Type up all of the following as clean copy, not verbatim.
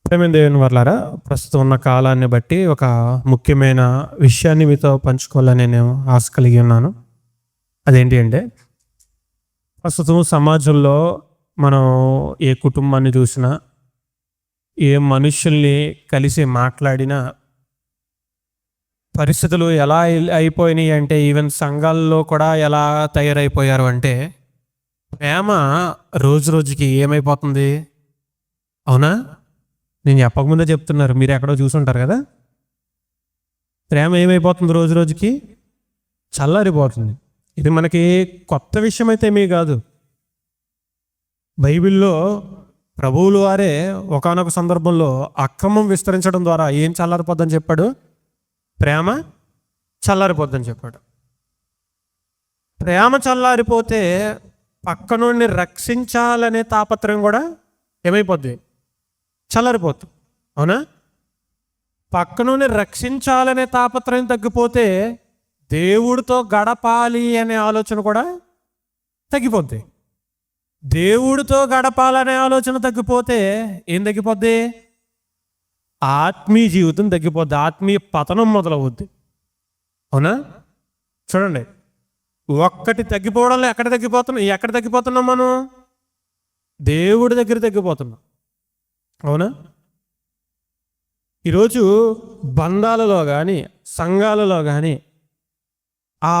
ప్రేమ దేవుని వర్లారా, ప్రస్తుతం ఉన్న కాలాన్ని బట్టి ఒక ముఖ్యమైన విషయాన్ని మీతో పంచుకోవాలని నేను ఆశ కలిగి ఉన్నాను. అదేంటి అంటే, ప్రస్తుతం సమాజంలో మనం ఏ కుటుంబాన్ని చూసినా, ఏ మనుషుల్ని కలిసి మాట్లాడినా పరిస్థితులు ఎలా అయిపోయినాయి అంటే, ఈవెన్ సంఘాల్లో కూడా ఎలా తయారైపోయారు అంటే, ప్రేమ రోజు రోజుకి ఏమైపోతుంది? అవునా? నేను చెప్పకముందే చెప్తున్నారు, మీరు ఎక్కడో చూసుంటారు కదా. ప్రేమ ఏమైపోతుంది? రోజు రోజుకి చల్లారిపోతుంది. ఇది మనకి కొత్త విషయం అయితే ఏమీ కాదు. బైబిల్లో ప్రభువులు వారే ఒకానొక సందర్భంలో అక్రమం విస్తరించడం ద్వారా ఏం చల్లారిపోద్దని చెప్పాడు? ప్రేమ చల్లారిపోద్దని చెప్పాడు. ప్రేమ చల్లారిపోతే పక్కనుండి రక్షించాలనే తాపత్రయం కూడా ఏమైపోద్ది? చల్లారిపోతుంది. అవునా? పక్కనుండి రక్షించాలనే తాపత్రయం తగ్గిపోతే దేవుడితో గడపాలి అనే ఆలోచన కూడా తగ్గిపోద్ది. దేవుడితో గడపాలనే ఆలోచన తగ్గిపోతే ఏం తగ్గిపోద్ది? ఆత్మీయ జీవితం తగ్గిపోద్ది. ఆత్మీయ పతనం మొదలవుద్ది. అవునా? చూడండి, ఒక్కటి తగ్గిపోవడంలో ఎక్కడ తగ్గిపోతున్నాం మనం? దేవుడి దగ్గర తగ్గిపోతున్నాం. అవునా? ఈరోజు బంధాలలో కానీ సంఘాలలో కానీ ఆ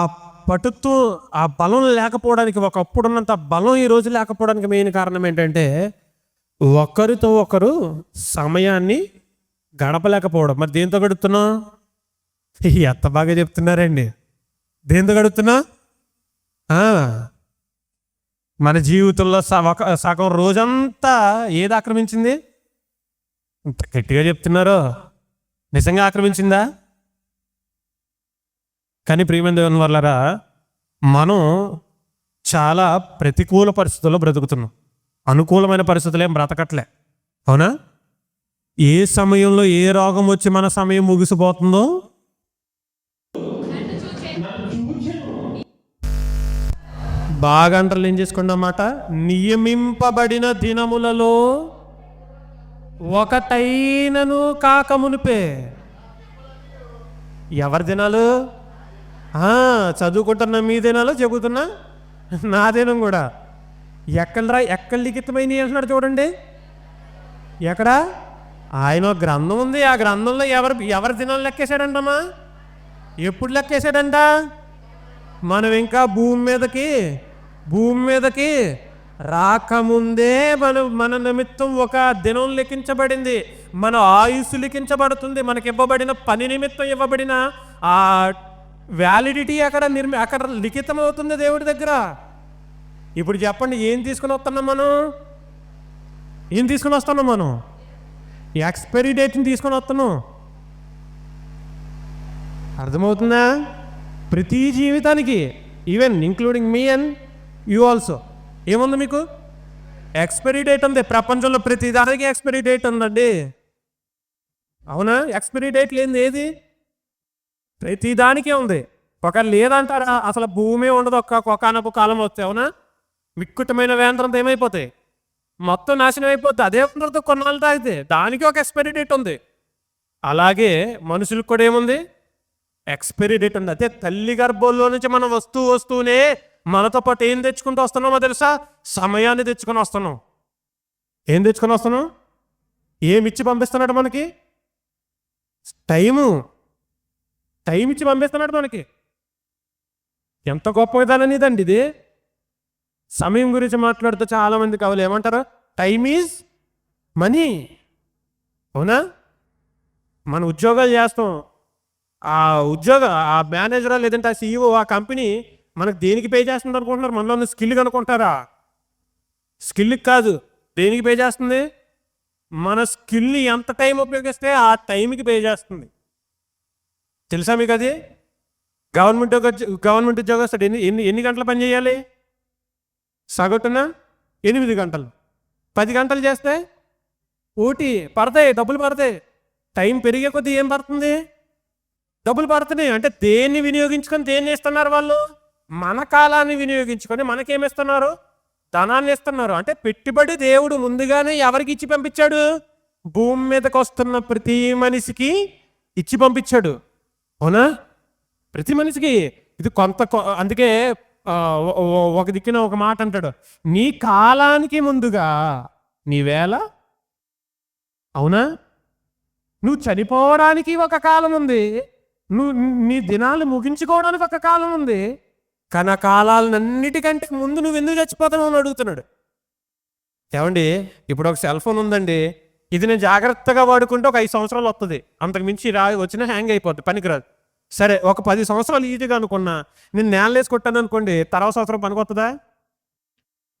పటుత్వం, ఆ బలం లేకపోవడానికి, ఒకప్పుడున్నంత బలం ఈరోజు లేకపోవడానికి మెయిన్ కారణం ఏంటంటే, ఒకరితో ఒకరు సమయాన్ని గడపలేకపోవడం. మరి దేంతో గడుపుతున్నాం? ఎంత బాగా చెప్తున్నారండి. దేంతో గడుపుతున్నా? మన జీవితంలో సగం రోజంతా ఏది ఆక్రమించింది? ఇంత గట్టిగా చెప్తున్నారో, నిజంగా ఆక్రమించిందా? కానీ ప్రియమైన దేవుని వల్లరా, మనం చాలా ప్రతికూల పరిస్థితుల్లో బ్రతుకుతున్నాం. అనుకూలమైన పరిస్థితులు ఏం బ్రతకట్లే. అవునా? ఏ సమయంలో ఏ రోగం వచ్చి మన సమయం ముగిసిపోతుందో బాగా అంటలు ఏం చేసుకోండి అన్నమాట. నియమింపబడిన దినములలో ఒకటైనను కాకమునిపే. ఎవరి దినాలు? చదువుకుంటున్నా మీ దినాలు, చెబుతున్నా నా దినం కూడా. ఎక్కడ లిఖితమైనవి అంటున్నాడు చూడండి. ఎక్కడ? ఆయన గ్రంథం ఉంది. ఆ గ్రంథంలో ఎవరి దినాలు లెక్కేశాడంటమ్మా? ఎప్పుడు లెక్కేశాడంట? మనం ఇంకా భూమి మీదకి రాకముందే మన నిమిత్తం ఒక దినం లిఖించబడింది. మన ఆయుస్సు లిఖించబడుతుంది. మనకి ఇవ్వబడిన పని నిమిత్తం ఇవ్వబడిన ఆ వ్యాలిడిటీ అక్కడ లిఖితం అవుతుంది దేవుడి దగ్గర. ఇప్పుడు చెప్పండి, ఏం తీసుకుని వస్తున్నాం మనం? ఎక్స్పైరీ డేట్ని తీసుకొని వస్తున్నాం. అర్థమవుతుందా? ప్రతి జీవితానికి, even including me and you also, ఏముంది మీకు? ఎక్స్పైరీ డేట్ ఉంది. ప్రపంచంలో ప్రతి దానికి ఎక్స్పైరీ డేట్ ఉందండి. అవునా? ఎక్స్పైరీ డేట్ లేనిది ఏది? ప్రతి దానికే ఉంది. ఒక లేదంటారా? అసలు భూమి ఉండదు ఒకానొక కాలం వస్తే. అవునా? వికృతమైన వేంద్రంతో ఏమైపోతాయి? మొత్తం నాశనం అయిపోద్ది. అదే ఉండదు కొన్నాళ్ళు తాగితే. దానికి ఒక ఎక్స్పైరీ డేట్ ఉంది. అలాగే మనుషులకు కూడా ఏముంది? ఎక్స్పైరీ డేట్ ఉంది. అదే తల్లి గర్భంలో నుంచి మనం వస్తూనే మనతో పాటు ఏం తెచ్చుకుంటూ వస్తున్నామో తెలుసా? సమయాన్ని తెచ్చుకొని వస్తున్నాం. ఏం తెచ్చుకొని వస్తున్నాం? ఏమిచ్చి పంపిస్తున్నాడు మనకి? టైం ఇచ్చి పంపిస్తున్నాడు మనకి. ఎంత గొప్ప విధానం ఇదండి ఇది. సమయం గురించి మాట్లాడుతూ చాలామంది కవులు ఏమంటారు? Time is money. అవునా? మన ఉద్యోగాలు చేస్తాం. ఆ మేనేజరా లేదంటే ఆ CEO, ఆ కంపెనీ మనకు దేనికి పే చేస్తుంది అనుకుంటున్నారు? మనలో ఉన్న స్కిల్ కనుకుంటారా? స్కిల్కి కాదు. దేనికి పే చేస్తుంది? మన స్కిల్ని ఎంత టైం ఉపయోగిస్తే ఆ టైంకి పే చేస్తుంది. తెలుసా మీకు అది? గవర్నమెంట్ ఉద్యోగస్తుడు ఎన్ని గంటలు పని చేయాలి? సగటున 8 గంటలు. 10 గంటలు చేస్తే డబ్బులు పడతాయి. టైం పెరిగే కొద్దీ ఏం పడుతుంది? డబ్బులు పడుతున్నాయి. అంటే దేన్ని వినియోగించుకొని దేన్ని ఇస్తున్నారు వాళ్ళు? మన కాలాన్ని వినియోగించుకొని మనకేమిస్తున్నారు? ధనాన్ని ఇస్తున్నారు. అంటే పెట్టుబడి దేవుడు ముందుగానే ఎవరికి ఇచ్చి పంపించాడు? భూమి మీదకి వస్తున్న ప్రతి మనిషికి ఇచ్చి పంపించాడు. అవునా? ప్రతి మనిషికి ఇది అందుకే ఒక దిక్కున ఒక మాట అంటాడు, నీ కాలానికి ముందుగా నీ వేళ. అవునా? నువ్వు చనిపోవడానికి ఒక కాలం ఉంది, నీ దినాలు ముగించుకోవడానికి ఒక కాలం ఉంది, కానీ ఆ కాలాలన్నిటికంటే ముందు నువ్వు ఎందుకు చచ్చిపోతావు అని అడుగుతున్నాడు. ఏమండి, ఇప్పుడు ఒక సెల్ ఫోన్ ఉందండి, ఇది నేను జాగ్రత్తగా వాడుకుంటే ఒక 5 సంవత్సరాలు వస్తుంది, అంతకు మించి వచ్చినా హ్యాంగ్ అయిపోద్ది, పనికిరాదు. సరే, ఒక 10 సంవత్సరాలు ఈజీగా అనుకున్నా, నేను నేలలేసి కొట్టాను అనుకోండి, తర్వాత సంవత్సరం పనికొస్తుందా?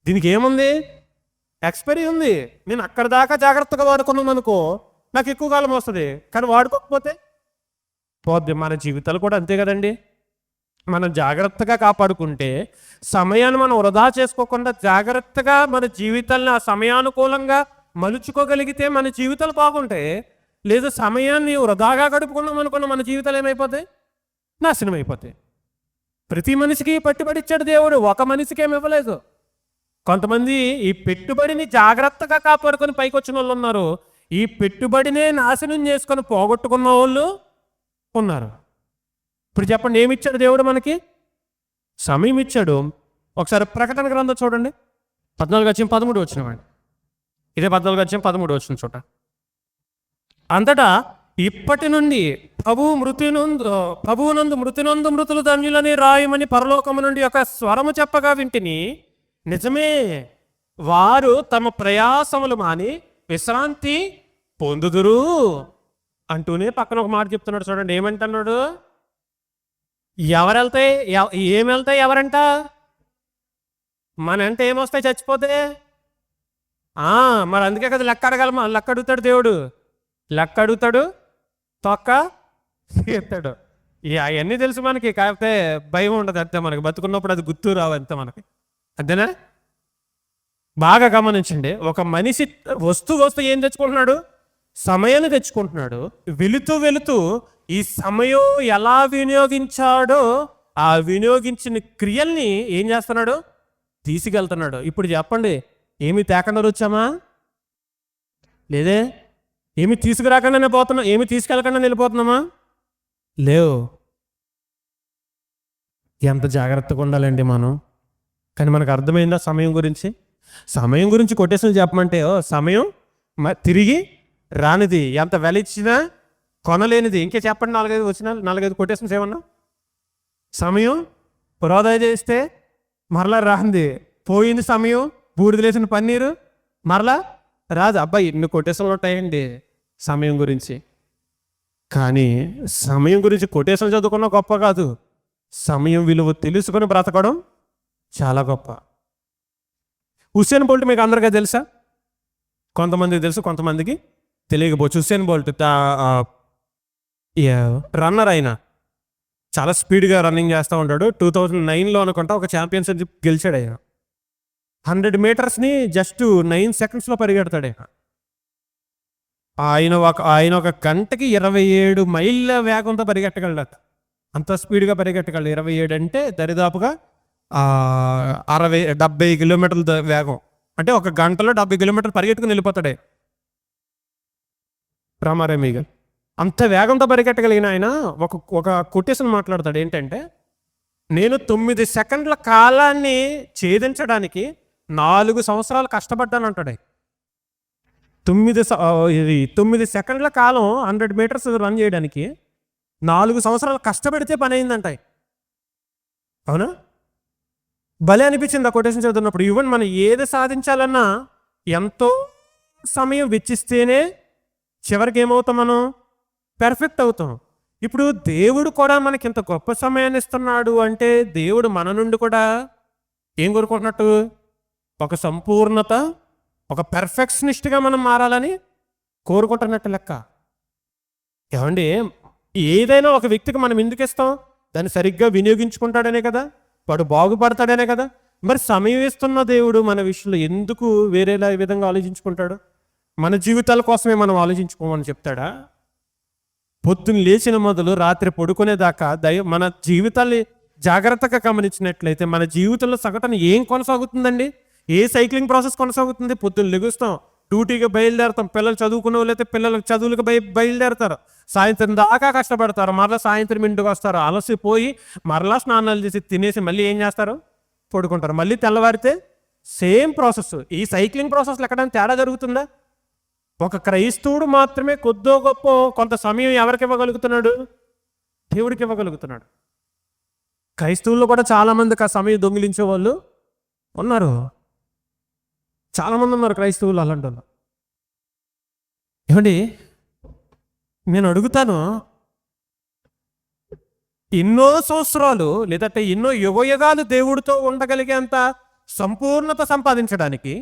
దీనికి ఏముంది? ఎక్స్పైరీ ఉంది. నేను అక్కడ దాకా జాగ్రత్తగా వాడుకున్నాను అనుకో, నాకు ఎక్కువ కాలం వస్తుంది, కానీ వాడుకోకపోతే పోద్ది. మన జీవితాలు కూడా అంతే కదండి. మనం జాగ్రత్తగా కాపాడుకుంటే, సమయాన్ని మనం వృధా చేసుకోకుండా జాగ్రత్తగా మన జీవితాలను ఆ సమయానుకూలంగా మలుచుకోగలిగితే మన జీవితాలు బాగుంటాయి. లేదా సమయాన్ని వృధాగా గడుపుకున్నాం అనుకున్న మన జీవితాలు ఏమైపోతాయి? నాశనం అయిపోతాయి. ప్రతి మనిషికి పెట్టుబడి ఇచ్చాడు దేవుడు, ఒక మనిషికి ఏమి ఇవ్వలేదు. కొంతమంది ఈ పెట్టుబడిని జాగ్రత్తగా కాపాడుకొని పైకి వచ్చిన వాళ్ళు ఉన్నారు, ఈ పెట్టుబడినే నాశనం చేసుకొని పోగొట్టుకున్న వాళ్ళు ఉన్నారు. ఇప్పుడు చెప్పండి, ఏమిచ్చాడు దేవుడు మనకి? సమయం ఇచ్చాడు. ఒకసారి ప్రకటన గ్రంథం చూడండి, 14:13 వచ్చినవాడి. ఇదే 14:13 చూడ. అంతటా ఇప్పటి నుండి ప్రభువునందు మృతినందు మృతులు ధన్యులని రాయమని పరలోకము నుండి ఒక స్వరము చెప్పగా వింటిని. నిజమే, వారు తమ ప్రయాసములు మాని విశ్రాంతి పొందుదురు అంటూనే పక్కన ఒక మాట చెప్తున్నాడు. చూడండి ఏమంటున్నాడు? ఏమి వెళ్తాయి ఎవరంట? మన అంటే ఏమొస్తాయి చచ్చిపోతే? మరి అందుకే కదా లెక్క అడగలమా. లెక్క అడుగుతాడు దేవుడు, లెక్క అడుగుతాడు, తొక్క ఎత్తాడు. అవన్నీ తెలుసు మనకి, కాకపోతే భయం ఉండదు అంతే. మనకి బతుకున్నప్పుడు అది గుర్తు రావు అంతే మనకి. అంతేనా? బాగా గమనించండి, ఒక మనిషి వస్తూ ఏం తెచ్చుకుంటున్నాడు? సమయాన్ని తెచ్చుకుంటున్నాడు. వెళుతూ ఈ సమయం ఎలా వినియోగించాడో ఆ వినియోగించిన క్రియల్ని ఏం చేస్తున్నాడు? తీసుకెళ్తున్నాడు. ఇప్పుడు చెప్పండి, ఏమి తేకుండా వచ్చామా? లేదే. ఏమి తీసుకురాకుండానే పోతున్నాం? ఏమి తీసుకెళ్ళకుండా వెళ్ళిపోతున్నామా? లేవు. ఎంత జాగ్రత్తగా ఉండాలండి మనం. కానీ మనకు అర్థమైందా సమయం గురించి? సమయం గురించి కొటేషన్ చెప్పమంటే, సమయం తిరిగి రానిది, ఎంత వెల ఇచ్చినా కొనలేనిది. ఇంకే చెప్పండి, 4-5 కొటేషన్స్ ఏమన్నా. సమయం వృధా చేస్తే మరలా రాంది, పోయింది సమయం, బూడిదలేసిన పన్నీరు మరలా రాదు. అబ్బాయి ఇన్ని కొటేషన్లు ఉంటాయండి సమయం గురించి. కానీ సమయం గురించి కొటేషన్ చదువుకున్న గొప్ప కాదు, సమయం విలువ తెలుసుకొని బ్రతకడం చాలా గొప్ప. హుస్సేన్ బోల్ట్ మీకు అందరికీ తెలుసా? కొంతమందికి తెలుసు, కొంతమందికి తెలియకపోవచ్చు. హుస్సేన్ బోల్ట్ రన్నర్, అయినా చాలా స్పీడ్గా రన్నింగ్ చేస్తూ ఉంటాడు. 2009లో అనుకుంటా ఒక ఛాంపియన్షిప్ గెలిచాడు. 100 మీటర్స్ని జస్ట్ 9 సెకండ్స్లో పరిగెడతాడు. ఆయన ఒక గంటకి 27 మైళ్ళ వేగంతో పరిగెట్టగలడు. అంత స్పీడ్గా పరిగెట్టగలడు. 27 అంటే దరిదాపుగా 60-70 కిలోమీటర్ల వేగం. అంటే ఒక గంటలో 70 కిలోమీటర్లు పరిగెట్టుకుని వెళ్ళిపోతాడే రామారామీగా. అంత వేగంతో పరిగెట్టగలిగిన ఆయన ఒక కొటేషన్ మాట్లాడతాడు. ఏంటంటే, నేను 9 సెకండ్ల కాలాన్ని ఛేదించడానికి 4 సంవత్సరాలు కష్టపడ్డాను అంటాడు. 9 సెకండ్ల కాలం 100 మీటర్స్ రన్ చేయడానికి 4 సంవత్సరాలు కష్టపడితే పని అయిందంట. అవునా? భలే అనిపించింది ఆ కొటేషన్ చదువుతున్నప్పుడు. ఈవెన్ మనం ఏది సాధించాలన్నా ఎంతో సమయం వెచ్చిస్తేనే చివరికి ఏమవుతాం? మనం పెర్ఫెక్ట్ అవుతాం. ఇప్పుడు దేవుడు కూడా మనకి ఇంత గొప్ప సమయాన్ని ఇస్తున్నాడు అంటే, దేవుడు మన నుండి కూడా ఏం కోరుకుంటున్నట్టు? ఒక సంపూర్ణత, ఒక పెర్ఫెక్షనిస్ట్గా మనం మారాలని కోరుకుంటున్నట్టు లెక్క. ఏమండి, ఏదైనా ఒక వ్యక్తికి మనం ఎందుకు ఇస్తాం? దాన్ని సరిగ్గా వినియోగించుకుంటాడనే కదా, వాడు బాగుపడతాడనే కదా. మరి సమయం ఇస్తున్న దేవుడు మన విషయంలో ఎందుకు వేరేలా విధంగా ఆలోచించుకుంటాడు? మన జీవితాల కోసమే మనం ఆలోచించుకోమని చెప్తాడా? పొద్దున్న లేచిన మొదలు రాత్రి పడుకునేదాకా మన జీవితాన్ని జాగ్రత్తగా గమనించినట్లయితే మన జీవితంలో సగటున ఏం కొనసాగుతుందండి? ఏ సైక్లింగ్ ప్రాసెస్ కొనసాగుతుంది? పొద్దున్న లెగుస్తాం, డ్యూటీకి బయలుదేరతాం, పిల్లలు చదువుకునే వాళ్ళైతే పిల్లలకు చదువులకు బయలుదేరతారు, సాయంత్రం దాకా కష్టపడతారు, మరలా సాయంత్రం ఇంటికి వస్తారు, అలసిపోయి మరలా స్నానాలు చేసి తినేసి మళ్ళీ ఏం చేస్తారు, పడుకుంటారు. మళ్ళీ తెల్లవారితే సేమ్ ప్రాసెస్. ఈ సైక్లింగ్ ప్రాసెస్లో ఎక్కడైనా తేడా జరుగుతుందా? ఒక క్రైస్తవుడు మాత్రమే కొద్దో గొప్ప కొంత సమయం ఎవరికి ఇవ్వగలుగుతున్నాడు? దేవుడికి ఇవ్వగలుగుతున్నాడు. క్రైస్తవుల్లో కూడా చాలామందికి ఆ సమయం దొంగిలించే వాళ్ళు ఉన్నారు, చాలామంది ఉన్నారు క్రైస్తవులు అలాంటి వాళ్ళు. ఏమండి, నేను అడుగుతాను, ఎన్నో సంవత్సరాలు లేదంటే ఎన్నో యుగయుగాలు దేవుడితో ఉండగలిగేంత సంపూర్ణత సంపాదించడానికి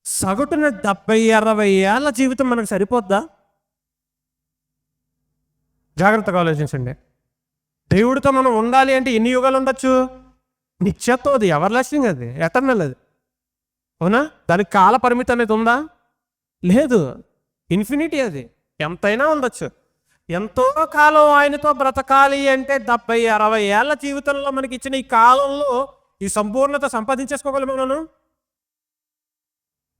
సగటున 70-60 ఏళ్ళ జీవితం మనకు సరిపోద్దా? జాగ్రత్తగా ఆలోచించండి. దేవుడితో మనం ఉండాలి అంటే ఎన్ని యుగాలు ఉండొచ్చు? నిత్యత్వం, అది ఎవర్ లాస్టింగ్, అది ఎటర్నల్, అది అవునా? దానికి కాల పరిమితి అనేది ఉందా? లేదు, ఇన్ఫినిటీ, అది ఎంతైనా ఉండొచ్చు. ఎంతో కాలం ఆయనతో బ్రతకాలి అంటే 70-60 ఏళ్ళ జీవితంలో మనకి ఇచ్చిన ఈ కాలంలో ఈ సంపూర్ణత సంపాదించేసుకోగలము మనం?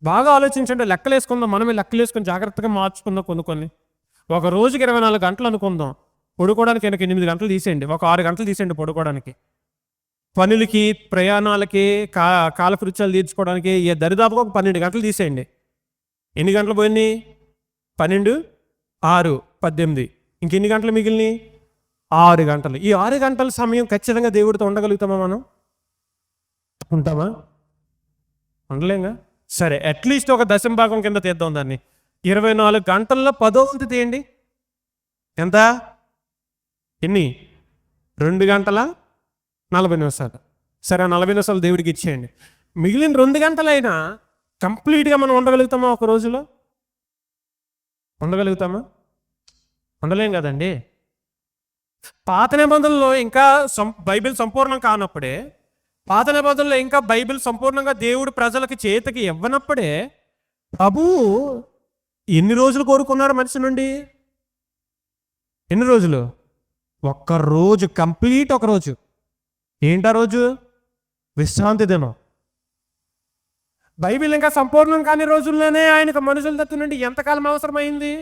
బాగా ఆలోచించండి. లెక్కలు వేసుకుందాం, మనమే లెక్కలు వేసుకొని జాగ్రత్తగా మార్చుకుందాం. కొన్ని ఒక రోజుకి 24 గంటలు అనుకుందాం. పడుకోవడానికి వెనక 8 గంటలు తీసేయండి, ఒక 6 గంటలు తీసేయండి పడుకోవడానికి. పనులకి, ప్రయాణాలకి, కాలకృత్యాలు తీర్చుకోవడానికి దరిదాపుగా ఒక 12 గంటలు తీసేయండి. ఎన్ని గంటలు పోయినాయి? 12, 6, 18. ఇంకెన్ని గంటలు మిగిలినాయి? 6 గంటలు. ఈ 6 గంటల సమయం ఖచ్చితంగా దేవుడితో ఉండగలుగుతామా మనం? ఉంటామా? ఉండలేంగా. సరే, అట్లీస్ట్ ఒక దశంభాగం కింద తీద్దాం దాన్ని. 24 గంటల్లో 10వ వంతు తీయండి. ఎంత? ఎన్ని? 2 గంటల 40 నిమిషాలు. సరే, 40 నిమిషాలు దేవుడికి ఇచ్చేయండి. మిగిలిన 2 గంటలైనా కంప్లీట్గా మనం ఉండగలుగుతామా ఒక రోజులో? ఉండగలుగుతామా? ఉండలేం కదండి. పాత నిబంధనలో ఇంకా బైబిల్ సంపూర్ణం కానప్పుడే, పాత నిబంధనలో ఇంకా బైబిల్ సంపూర్ణంగా దేవుడు ప్రజలకి చేతికి ఇవ్వనప్పుడే ప్రభువు ఎన్ని రోజులు కోరుకున్నారు మనిషి నుండి? ఎన్ని రోజులు? ఒక్క రోజు, కంప్లీట్ ఒక రోజు. ఏంటా రోజు? విశ్రాంతి దినం. బైబిల్ ఇంకా సంపూర్ణం కాని రోజుల్లోనే ఆయనకు మనుషుల దగ్గర నుండి ఎంతకాలం అవసరమైంది?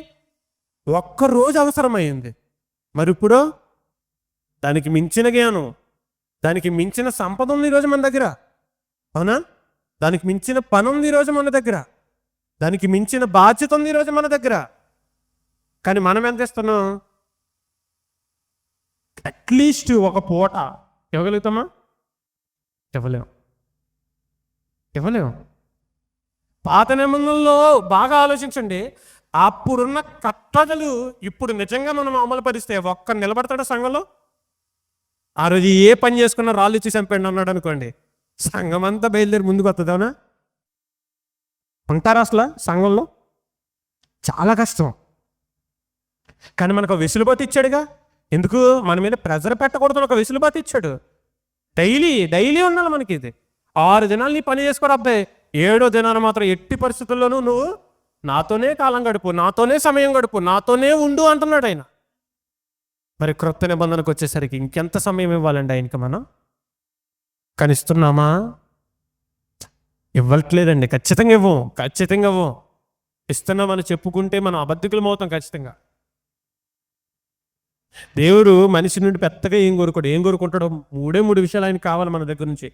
ఒక్క రోజు అవసరమైంది. మరి ఇప్పుడు దానికి మించిన జ్ఞానం, దానికి మించిన సంపద ఉంది ఈరోజు మన దగ్గర, అవునా? దానికి మించిన పని ఉంది ఈరోజు మన దగ్గర, దానికి మించిన బాధ్యత ఉంది ఈరోజు మన దగ్గర. కానీ మనం ఎంత ఇస్తున్నాం? అట్లీస్ట్ ఒక పూట ఇవ్వగలుగుతామా? ఇవ్వలేము. పాత నిబంధనల్లో బాగా ఆలోచించండి. అప్పుడున్న కట్టడలు ఇప్పుడు నిజంగా మనం అమలు పరిస్తే ఒక్క నిలబడతాడా సంఘంలో? ఆ రోజు ఏ పని చేసుకున్నా రాళ్ళు ఇచ్చి చంపండి అన్నాడు అనుకోండి, సంఘం అంతా బయలుదేరి ముందుకు వస్తుంది, అవునా? ఉంటారా అసలు సంఘంలో? చాలా కష్టం. కానీ మనకు ఒక వెసులుబాటు ఇచ్చాడుగా. ఎందుకు? మన మీద ప్రెజర్ పెట్టకూడదు, ఒక వెసులుబాటు ఇచ్చాడు. డైలీ ఉండాలి మనకి ఇది. 6 దినాలు నీ పని చేసుకోరు అబ్బాయి, 7వ దినాన్ని మాత్రం ఎట్టి పరిస్థితుల్లోనూ నువ్వు నాతోనే కాలం గడుపు, నాతోనే సమయం గడుపు, నాతోనే ఉండు అంటున్నాడు ఆయన. మరి క్రొత్త నిబంధనకు వచ్చేసరికి ఇంకెంత సమయం ఇవ్వాలండి ఆయనకి మనం? కనిస్తున్నామా? ఇవ్వట్లేదండి. ఖచ్చితంగా ఇవ్వం. ఇస్తున్నామని చెప్పుకుంటే మనం అబద్ధికులం అవుతాం ఖచ్చితంగా. దేవుడు మనిషి నుండి పెద్దగా ఏం కోరుకుంటాడో 3 విషయాలు ఆయనకు కావాలి మన దగ్గర నుంచి.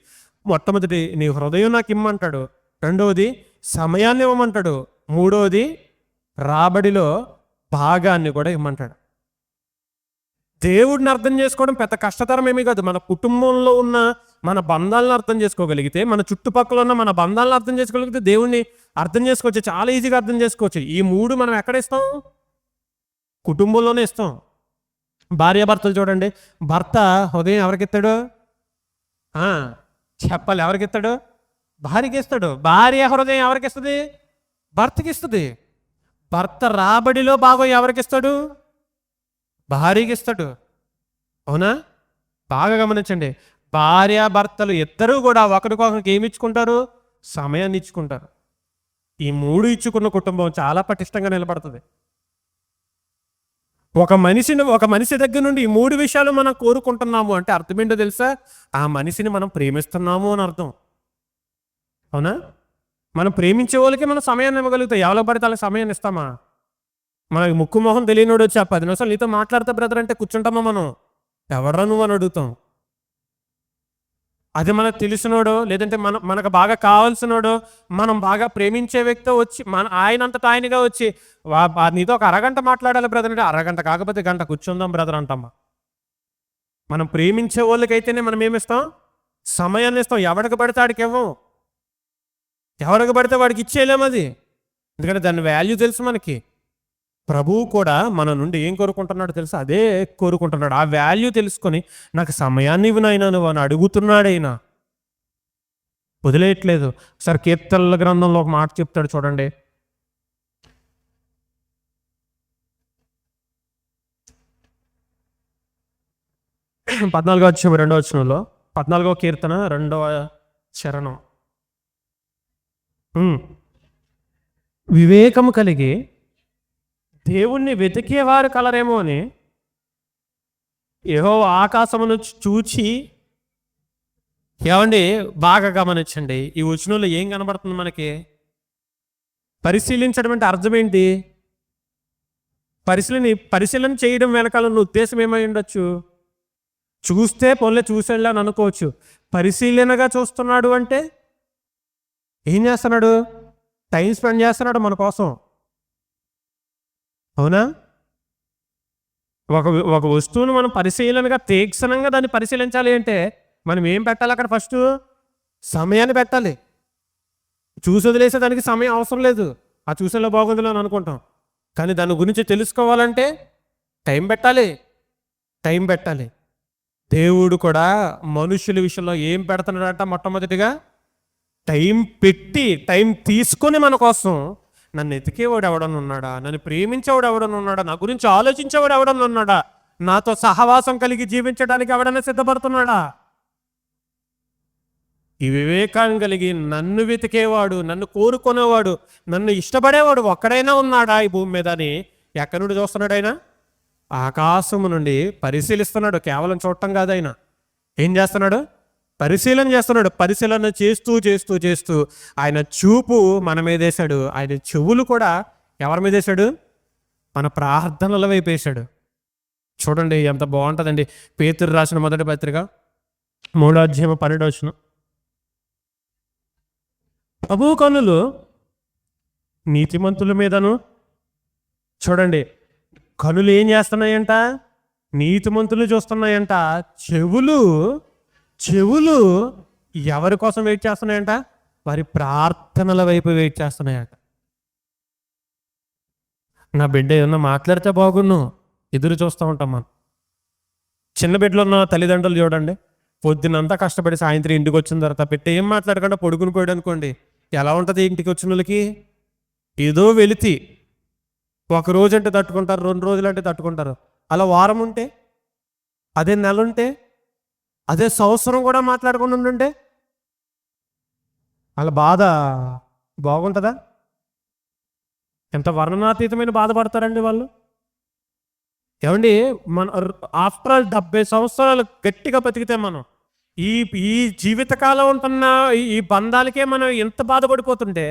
మొట్టమొదటి, నీ హృదయం నాకు ఇమ్మంటాడు. 2వది, సమయాన్ని ఇవ్వమంటాడు. 3వది, రాబడిలో భాగాన్ని కూడా ఇమ్మంటాడు. దేవుడిని అర్థం చేసుకోవడం పెద్ద కష్టతరం ఏమీ కాదు. మన కుటుంబంలో ఉన్న మన బంధాలను అర్థం చేసుకోగలిగితే, మన చుట్టుపక్కల ఉన్న మన బంధాలను అర్థం చేసుకోగలిగితే దేవుడిని అర్థం చేసుకోవచ్చు, చాలా ఈజీగా అర్థం చేసుకోవచ్చు. ఈ 3 మనం ఎక్కడ ఇస్తాం? కుటుంబంలోనే ఇస్తాం. భార్యాభర్తలు చూడండి, భర్త హృదయం ఎవరికి ఇస్తాడు? చెప్పాలి, ఎవరికి ఇస్తాడు? భార్యకి ఇస్తాడు. భార్య హృదయం ఎవరికి ఇస్తుంది? భర్తకి ఇస్తుంది. భర్త రాబడిలో భాగం ఎవరికి ఇస్తాడు? భార్యకి ఇస్తాడు, అవునా? బాగా గమనించండి. భార్యాభర్తలు ఇద్దరూ కూడా ఒకరికొకరికి ఏమి ఇచ్చుకుంటారు? సమయాన్ని ఇచ్చుకుంటారు. ఈ 3 ఇచ్చుకున్న కుటుంబం చాలా పటిష్టంగా నిలబడుతుంది. ఒక మనిషి దగ్గర నుండి ఈ 3 విషయాలు మనం కోరుకుంటున్నాము అంటే అర్థం ఏంటో తెలుసా? ఆ మనిషిని మనం ప్రేమిస్తున్నాము అని అర్థం, అవునా? మనం ప్రేమించే వాళ్ళకి మనం సమయాన్ని ఇవ్వగలుగుతాం. ఎవరికి పడితే వాళ్ళకి సమయాన్ని ఇస్తామా? మనకి ముక్కు మొహం తెలియనోడు వచ్చి ఆ 10 నిమిషాలు నీతో మాట్లాడతా బ్రదర్ అంటే కూర్చుంటామా మనం? ఎవడ్రా నువ్వు అని అడుగుతాం. అది మనకు తెలిసినోడో లేదంటే మనకు బాగా కావాల్సినోడో మనం బాగా ప్రేమించే వ్యక్తి వచ్చి ఆయనంతటా ఆయనగా వచ్చి నీతో ఒక అరగంట మాట్లాడాలి బ్రదర్ అంటే అరగంట కాకపోతే గంట కూర్చుందాం బ్రదర్ అంటామా? మనం ప్రేమించే వాళ్ళకైతేనే మనం ఏమిస్తాం? సమయాన్ని ఇస్తాం. ఎవరికి పడితే వాడికి ఇవ్వం. ఎవరికి పడితే వాడికి ఇచ్చేయలేము అది. ఎందుకంటే దాని వాల్యూ తెలుసు మనకి. ప్రభువు కూడా మన నుండి ఏం కోరుకుంటున్నాడు తెలుసా? అదే కోరుకుంటున్నాడు. ఆ వాల్యూ తెలుసుకొని నాకు సమయాన్ని ఇవ్వు నాయనా నువ్వు అని అడుగుతున్నాడు. అయినా వదిలేయట్లేదు. సరే కీర్తనల గ్రంథంలో ఒక మాట చెప్తాడు చూడండి. అధ్యాయం 2వ వచనంలో 14వ కీర్తన 2వ చరణం. వివేకము కలిగి దేవుణ్ణి వెతికేవారు కలరేమో అని యెహోవా ఆకాశమును చూచి. ఏమండి బాగా గమనించండి, ఈ వచనంలో ఏం కనబడుతుంది మనకి? పరిశీలించడం అంటే అర్థం ఏంటి? పరిశీలన చేయడం వెనకాల ఉన్న ఉద్దేశం ఏమై ఉండొచ్చు? చూస్తే పొల్లే చూసేళ్ళని అనుకోవచ్చు. పరిశీలనగా చూస్తున్నాడు అంటే ఏం చేస్తున్నాడు? టైం స్పెండ్ చేస్తున్నాడు మన కోసం. అవునా? ఒక వస్తువును మనం పరిశీలనగా తీక్షణంగా దాన్ని పరిశీలించాలి అంటే మనం ఏం పెట్టాలి? అక్కడ ఫస్ట్ సమయాన్ని పెట్టాలి. చూసి వదిలేసే దానికి సమయం అవసరం లేదు. ఆ చూసేలా బాగుందిలో అని అనుకుంటాం. కానీ దాని గురించి తెలుసుకోవాలంటే టైం పెట్టాలి. దేవుడు కూడా మనుషుల విషయంలో ఏం పెడుతున్నాడంట? మొట్టమొదటిగా టైం తీసుకొని మన కోసం నన్ను ఎతికేవాడు ఎవడన్నా ఉన్నాడా? నన్ను ప్రేమించేవాడు ఎవడన్నా ఉన్నాడా? నా గురించి ఆలోచించేవాడు ఎవడన్నా ఉన్నాడా? నాతో సహవాసం కలిగి జీవించడానికి ఎవడన్నా సిద్ధపడుతున్నాడా? ఈ వివేకాన్ని కలిగి నన్ను వెతికేవాడు, నన్ను కోరుకునేవాడు, నన్ను ఇష్టపడేవాడు ఒక్కడైనా ఉన్నాడా ఈ భూమి మీద అని ఎక్కడి నుండి చూస్తున్నాడు? ఆయన ఆకాశము నుండి పరిశీలిస్తున్నాడు. కేవలం చూడటం కాదు, ఆయన ఏం చేస్తున్నాడు? పరిశీలన చేస్తున్నాడు. పరిశీలన చేస్తూ ఆయన చూపు మన మీద వేశాడు. ఆయన చెవులు కూడా ఎవరి మీద వేశాడు? మన ప్రార్థనల వైపు వేశాడు. చూడండి ఎంత బాగుంటుందండి. పేతురు రాసిన మొదటి పత్రిక 3వ అధ్యాయం 12వ వచనం. ప్రభువు కన్నులు నీతిమంతుల మీదను, చూడండి కనులు ఏం చేస్తున్నాయంట? నీతిమంతులు చూస్తున్నాయంట. చెవులు ఎవరి కోసం వెయిట్ చేస్తున్నాయంట? వారి ప్రార్థనల వైపు వెయిట్ చేస్తున్నాయంట. నా బిడ్డ ఏమన్నా మాట్లాడితే బాగున్ను ఎదురు చూస్తూ ఉంటాం మనం. చిన్న బిడ్డలో ఉన్న తల్లిదండ్రులు చూడండి, పొద్దునంతా కష్టపడి సాయంత్రం ఇంటికి వచ్చిన తర్వాత బిడ్డ ఏం మాట్లాడకుండా పడుకుని పోయాడు అనుకోండి, ఎలా ఉంటుంది ఇంటికి వచ్చిన వాళ్ళకి? ఏదో వెలితి. ఒక రోజు అంటే తట్టుకుంటారు, 2 రోజులు అంటే తట్టుకుంటారు. అలా వారం ఉంటే, అదే నెల ఉంటే, అదే సంవత్సరం కూడా మాట్లాడకుండా ఉంటే వాళ్ళ బాధ బాగుంటుందా? ఎంత వర్ణనాతీతమైన బాధపడతారండి వాళ్ళు. ఏమండి మన ఆఫ్టర్ 70 సంవత్సరాలు గట్టిగా బతికితే మనం ఈ జీవితకాలం ఉంటున్న ఈ బంధాలకే మనం ఎంత బాధపడిపోతుంటే,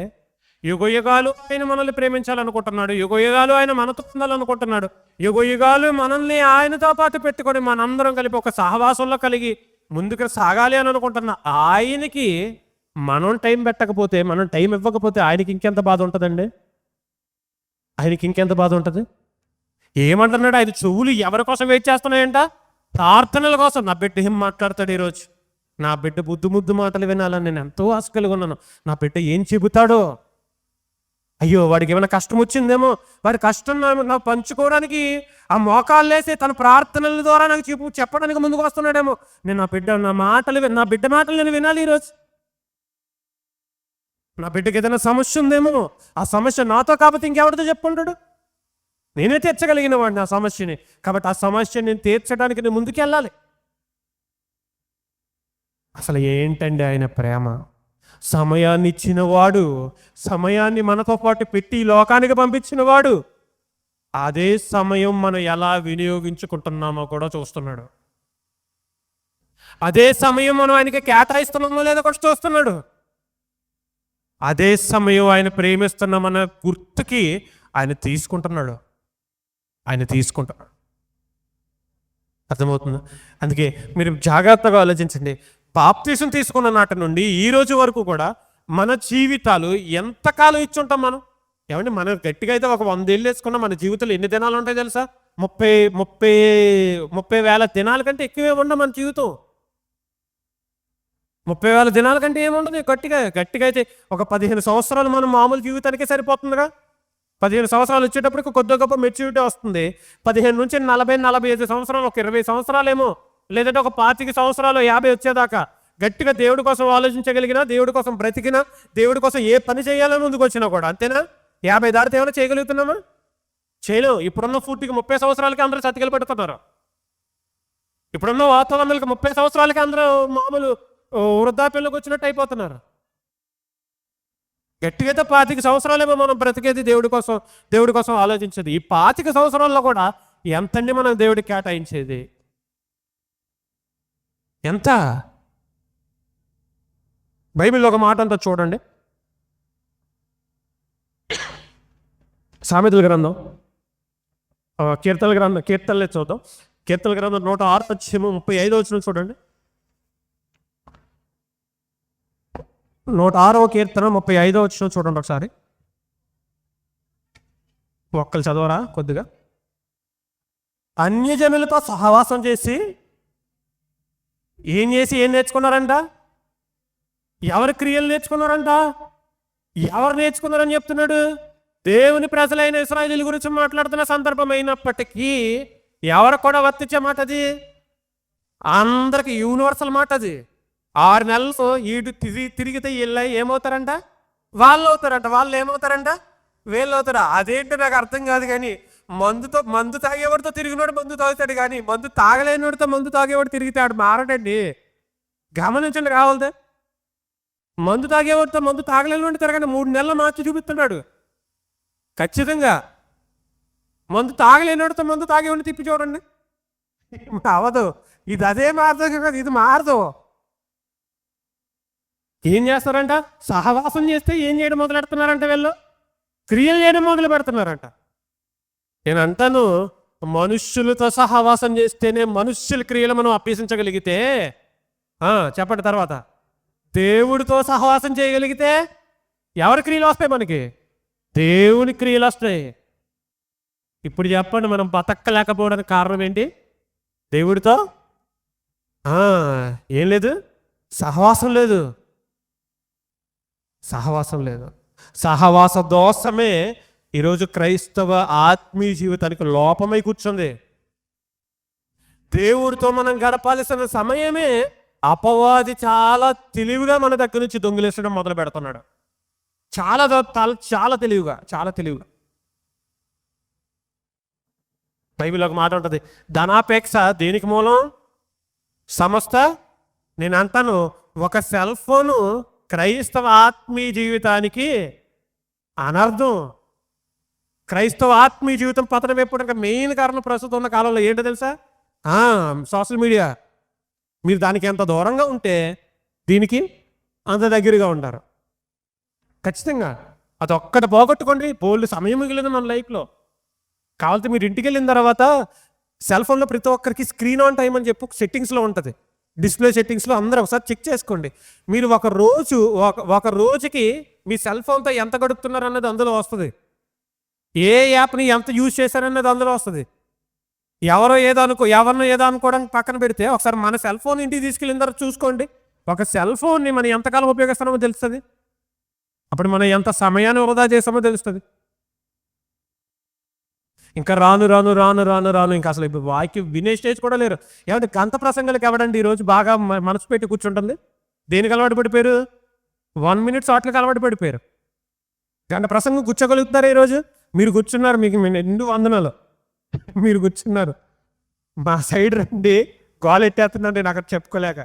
యుగయుగాలు ఆయన మనల్ని ప్రేమించాలనుకుంటున్నాడు. యుగయుగాలు ఆయన మనతో ఉండాలనుకుంటున్నాడు. యుగయుగాలు మనల్ని ఆయనతో పాటు పెట్టుకొని మనందరం కలిపి ఒక సహవాసంలో కలిగి ముందుకు సాగాలి అని అనుకుంటున్న ఆయనకి మనం టైం పెట్టకపోతే, మనం టైం ఇవ్వకపోతే ఆయనకి ఇంకెంత బాధ ఉంటుందండి? ఆయనకి ఇంకెంత బాధ ఉంటుంది? ఏమంటున్నాడు? ఆయన చెవులు ఎవరి కోసం వెయిట్ చేస్తున్నాయంట? ప్రార్థనల కోసం. నా బిడ్డ ఏం మాట్లాడతాడు ఈరోజు? నా బిడ్డ ముద్దు మాటలు వినాలని నేను ఎంతో ఆశ కలిగి ఉన్నాను. నా బిడ్డ ఏం చెబుతాడో? అయ్యో వాడికి ఏమైనా కష్టం వచ్చిందేమో, వాడి కష్టం నాకు పంచుకోవడానికి ఆ మోకాలు లేసి తన ప్రార్థనల ద్వారా నాకు చెప్పడానికి ముందుకు వస్తున్నాడేమో. నేను నా బిడ్డ మాటలు నేను వినాలి ఈరోజు. నా బిడ్డకి ఏదైనా సమస్య ఉందేమో, ఆ సమస్య నాతో కాకపోతే ఇంకెవరితో చెప్పుకుంటాడు? నేనే తీర్చగలిగిన వాడిని ఆ సమస్యని. కాబట్టి ఆ సమస్యని నేను తీర్చడానికి నేను ముందుకెళ్ళాలి. అసలు ఏంటండి ఆయన ప్రేమ? సమయాన్ని ఇచ్చినవాడు, సమయాన్ని మనతో పాటు పెట్టి లోకానికి పంపించినవాడు, అదే సమయం మనం ఎలా వినియోగించుకుంటున్నామో కూడా చూస్తున్నాడు. అదే సమయం మనం ఆయనకి కేటాయిస్తున్నామో లేదో కూడా చూస్తున్నాడు. అదే సమయం ఆయన ప్రేమిస్తున్నామన్న గుర్తుకి ఆయన తీసుకుంటున్నాడు. అర్థమవుతుంది. అందుకే మీరు జాగ్రత్తగా ఆలోచించండి. బాప్తీసం తీసుకున్న నాటి నుండి ఈ రోజు వరకు కూడా మన జీవితాలు ఎంతకాలం ఇచ్చుంటాం మనం? ఏమంటే మనం గట్టిగా అయితే ఒక 100 ఏళ్ళు వేసుకున్నా మన జీవితంలో ఎన్ని దినాలు ఉంటాయి తెలుసా? 30,000 దినాల కంటే ఎక్కువే ఉండవు మన జీవితం. 30,000 దినాల కంటే ఏముండదు. గట్టిగా అయితే ఒక 15 సంవత్సరాలు మనం మామూలు జీవితానికే సరిపోతుందిగా. 15 సంవత్సరాలు వచ్చేటప్పటికి కొద్ది గొప్ప మెచ్యూరిటీ వస్తుంది. 15 నుంచి 40-45 సంవత్సరాలు, ఒక 20 సంవత్సరాలేమో, లేదంటే ఒక 25 సంవత్సరాలు, 50 వచ్చేదాకా గట్టిగా దేవుడి కోసం ఆలోచించగలిగినా, దేవుడి కోసం బ్రతికినా, దేవుడి కోసం ఏ పని చేయాలని ముందుకు వచ్చినా కూడా అంతేనా? 50 దాటితే ఏమైనా చేయగలుగుతున్నామా? చేయలేము. ఇప్పుడున్న ఫుడ్కి 30 సంవత్సరాలకి అందరూ చతికిలు పెడుతున్నారు. ఇప్పుడున్న వాతావరణాలకి 30 సంవత్సరాలకి అందరూ మామూలు వృద్ధాప్యంలోకి వచ్చినట్టు అయిపోతున్నారు. గట్టిగా 25 సంవత్సరాలేమో మనం బ్రతికేది దేవుడి కోసం ఆలోచించేది. ఈ 25 సంవత్సరాల్లో కూడా ఎంతండి మనం దేవుడికి కేటాయించేది? ఎంత? బైబిల్లో ఒక మాట అంతా చూడండి. సామెతల గ్రంథం, కీర్తనలే చూద్దాం. కీర్తనల గ్రంథం 106:35 చూడండి. 106వ కీర్తన 35 చూడండి ఒకసారి. ఒక్కరు చదవరా కొద్దిగా? అన్యజనులతో సహవాసం చేసి ఏం నేర్చుకున్నారంట? ఎవరి క్రియలు నేర్చుకున్నారంట? ఎవరు నేర్చుకున్నారని చెప్తున్నాడు? దేవుని ప్రజలైన ఇశ్రాయేలీయుల గురించి మాట్లాడుతున్న సందర్భం అయినప్పటికీ ఎవరు కూడా వర్తించే మాట అది. అందరికి యూనివర్సల్ మాట అది. 6 నెలలు ఈడు తిరిగితే వీళ్ళు ఏమవుతారంట? వాళ్ళు అవుతారంట. వాళ్ళు ఏమవుతారంట? వీళ్ళు అవుతారా? అదేంటి నాకు అర్థం కాదు. కానీ మందు తాగేవాడితో తిరిగినోడు మందు తాగుతాడు, కానీ మందు తాగలేనివాడితో మందు తాగేవాడు తిరిగితాడు మారడండి. గమనించండి కావాలితే. మందు తాగేవాడితో మందు తాగలేనివాడిని తిరగండి 3 నెలలు మార్చి చూపిస్తున్నాడు ఖచ్చితంగా. మందు తాగలేనివాడితో మందు తాగేవాడిని తిప్పి చూడండి, అవదు. ఇది అదే మారదు కదా, ఇది మారదు. ఏం చేస్తారంట? సహవాసం చేస్తే ఏం చేయడం మొదలు పెడుతున్నారంట? వీళ్ళు క్రియలు చేయడం మొదలు పెడుతున్నారంట. నేను అంటాను, మనుష్యులతో సహవాసం చేస్తేనే మనుష్యుల క్రియలు మనం అభ్యసించగలిగితే, చెప్పండి తర్వాత, దేవుడితో సహవాసం చేయగలిగితే ఎవరి క్రియలు వస్తాయి? మనకి దేవుని క్రియలు వస్తాయి. ఇప్పుడు చెప్పండి, మనం బతకలేకపోవడానికి కారణం ఏంటి? దేవుడితో ఏం లేదు, సహవాసం లేదు. సహవాస దోషమే ఈరోజు క్రైస్తవ ఆత్మీయ జీవితానికి లోపమై కూర్చుంది. దేవుడితో మనం గడపాల్సిన సమయమే అపవాది చాలా తెలివిగా మన దగ్గర నుంచి దొంగిలేసడం మొదలు పెడుతున్నాడు. చాలా తెలివిగా. బైబిల్ ఒక మాట ఉంటుంది, ధనాపేక్ష దేనికి మూలం? సమస్త. నేను అంటాను, ఒక సెల్ ఫోను క్రైస్తవ ఆత్మీయ జీవితానికి అనర్థం. క్రైస్తవ ఆత్మీయ జీవితం పతనం ఎప్పుడు మెయిన్ కారణం ప్రస్తుతం ఉన్న కాలంలో ఏంటో తెలుసా? Social media. మీరు దానికి ఎంత దూరంగా ఉంటే దీనికి అంత దగ్గరగా ఉంటారు ఖచ్చితంగా. అది ఒక్కటి పోగొట్టుకోండి, బోల్డ్ సమయం మిగిలింది మన లైఫ్లో. కావాలంటే మీరు ఇంటికి వెళ్ళిన తర్వాత సెల్ ఫోన్లో ప్రతి ఒక్కరికి స్క్రీన్ ఆన్ టైం అని చెప్పి సెట్టింగ్స్లో ఉంటుంది, డిస్ప్లే సెట్టింగ్స్లో. అందరూ ఒకసారి చెక్ చేసుకోండి. మీరు ఒక రోజుకి మీ సెల్ ఫోన్తో ఎంత గడుపుతున్నారు అన్నది అందులో వస్తుంది. ఏ యాప్ని ఎంత యూజ్ చేశారన్నది అందులో వస్తుంది. ఎవరినో ఏదో అనుకోవడానికి పక్కన పెడితే ఒకసారి మన సెల్ ఫోన్ ఇంటికి తీసుకెళ్ళిన తర్వాత చూసుకోండి. ఒక సెల్ ఫోన్ని మనం ఎంతకాలం ఉపయోగిస్తామో తెలుస్తుంది. అప్పుడు మనం ఎంత సమయాన్ని వృధా చేస్తామో తెలుస్తుంది. ఇంకా రాను ఇంకా అసలు ఇప్పుడు వాక్యం వినే స్టేజ్ కూడా లేరు. ఏమంటే గంట ప్రసంగాలకు ఎవడండి ఈరోజు బాగా మనసు పెట్టి కూర్చుంటుంది? దేనికి అలవాటు పడిపోయారు? 1 minute షార్ట్లకు అలవాటు పడిపోయారు. గంట ప్రసంగం కూర్చోగలుగుతారా ఈరోజు? మీరు కూర్చున్నారు, మీకు నిండు వందనాలు. మీరు కూర్చున్నారు. మా సైడ్ రండి, గోల్ ఎట్టేస్తున్నాండి నాకు చెప్పుకోలేక.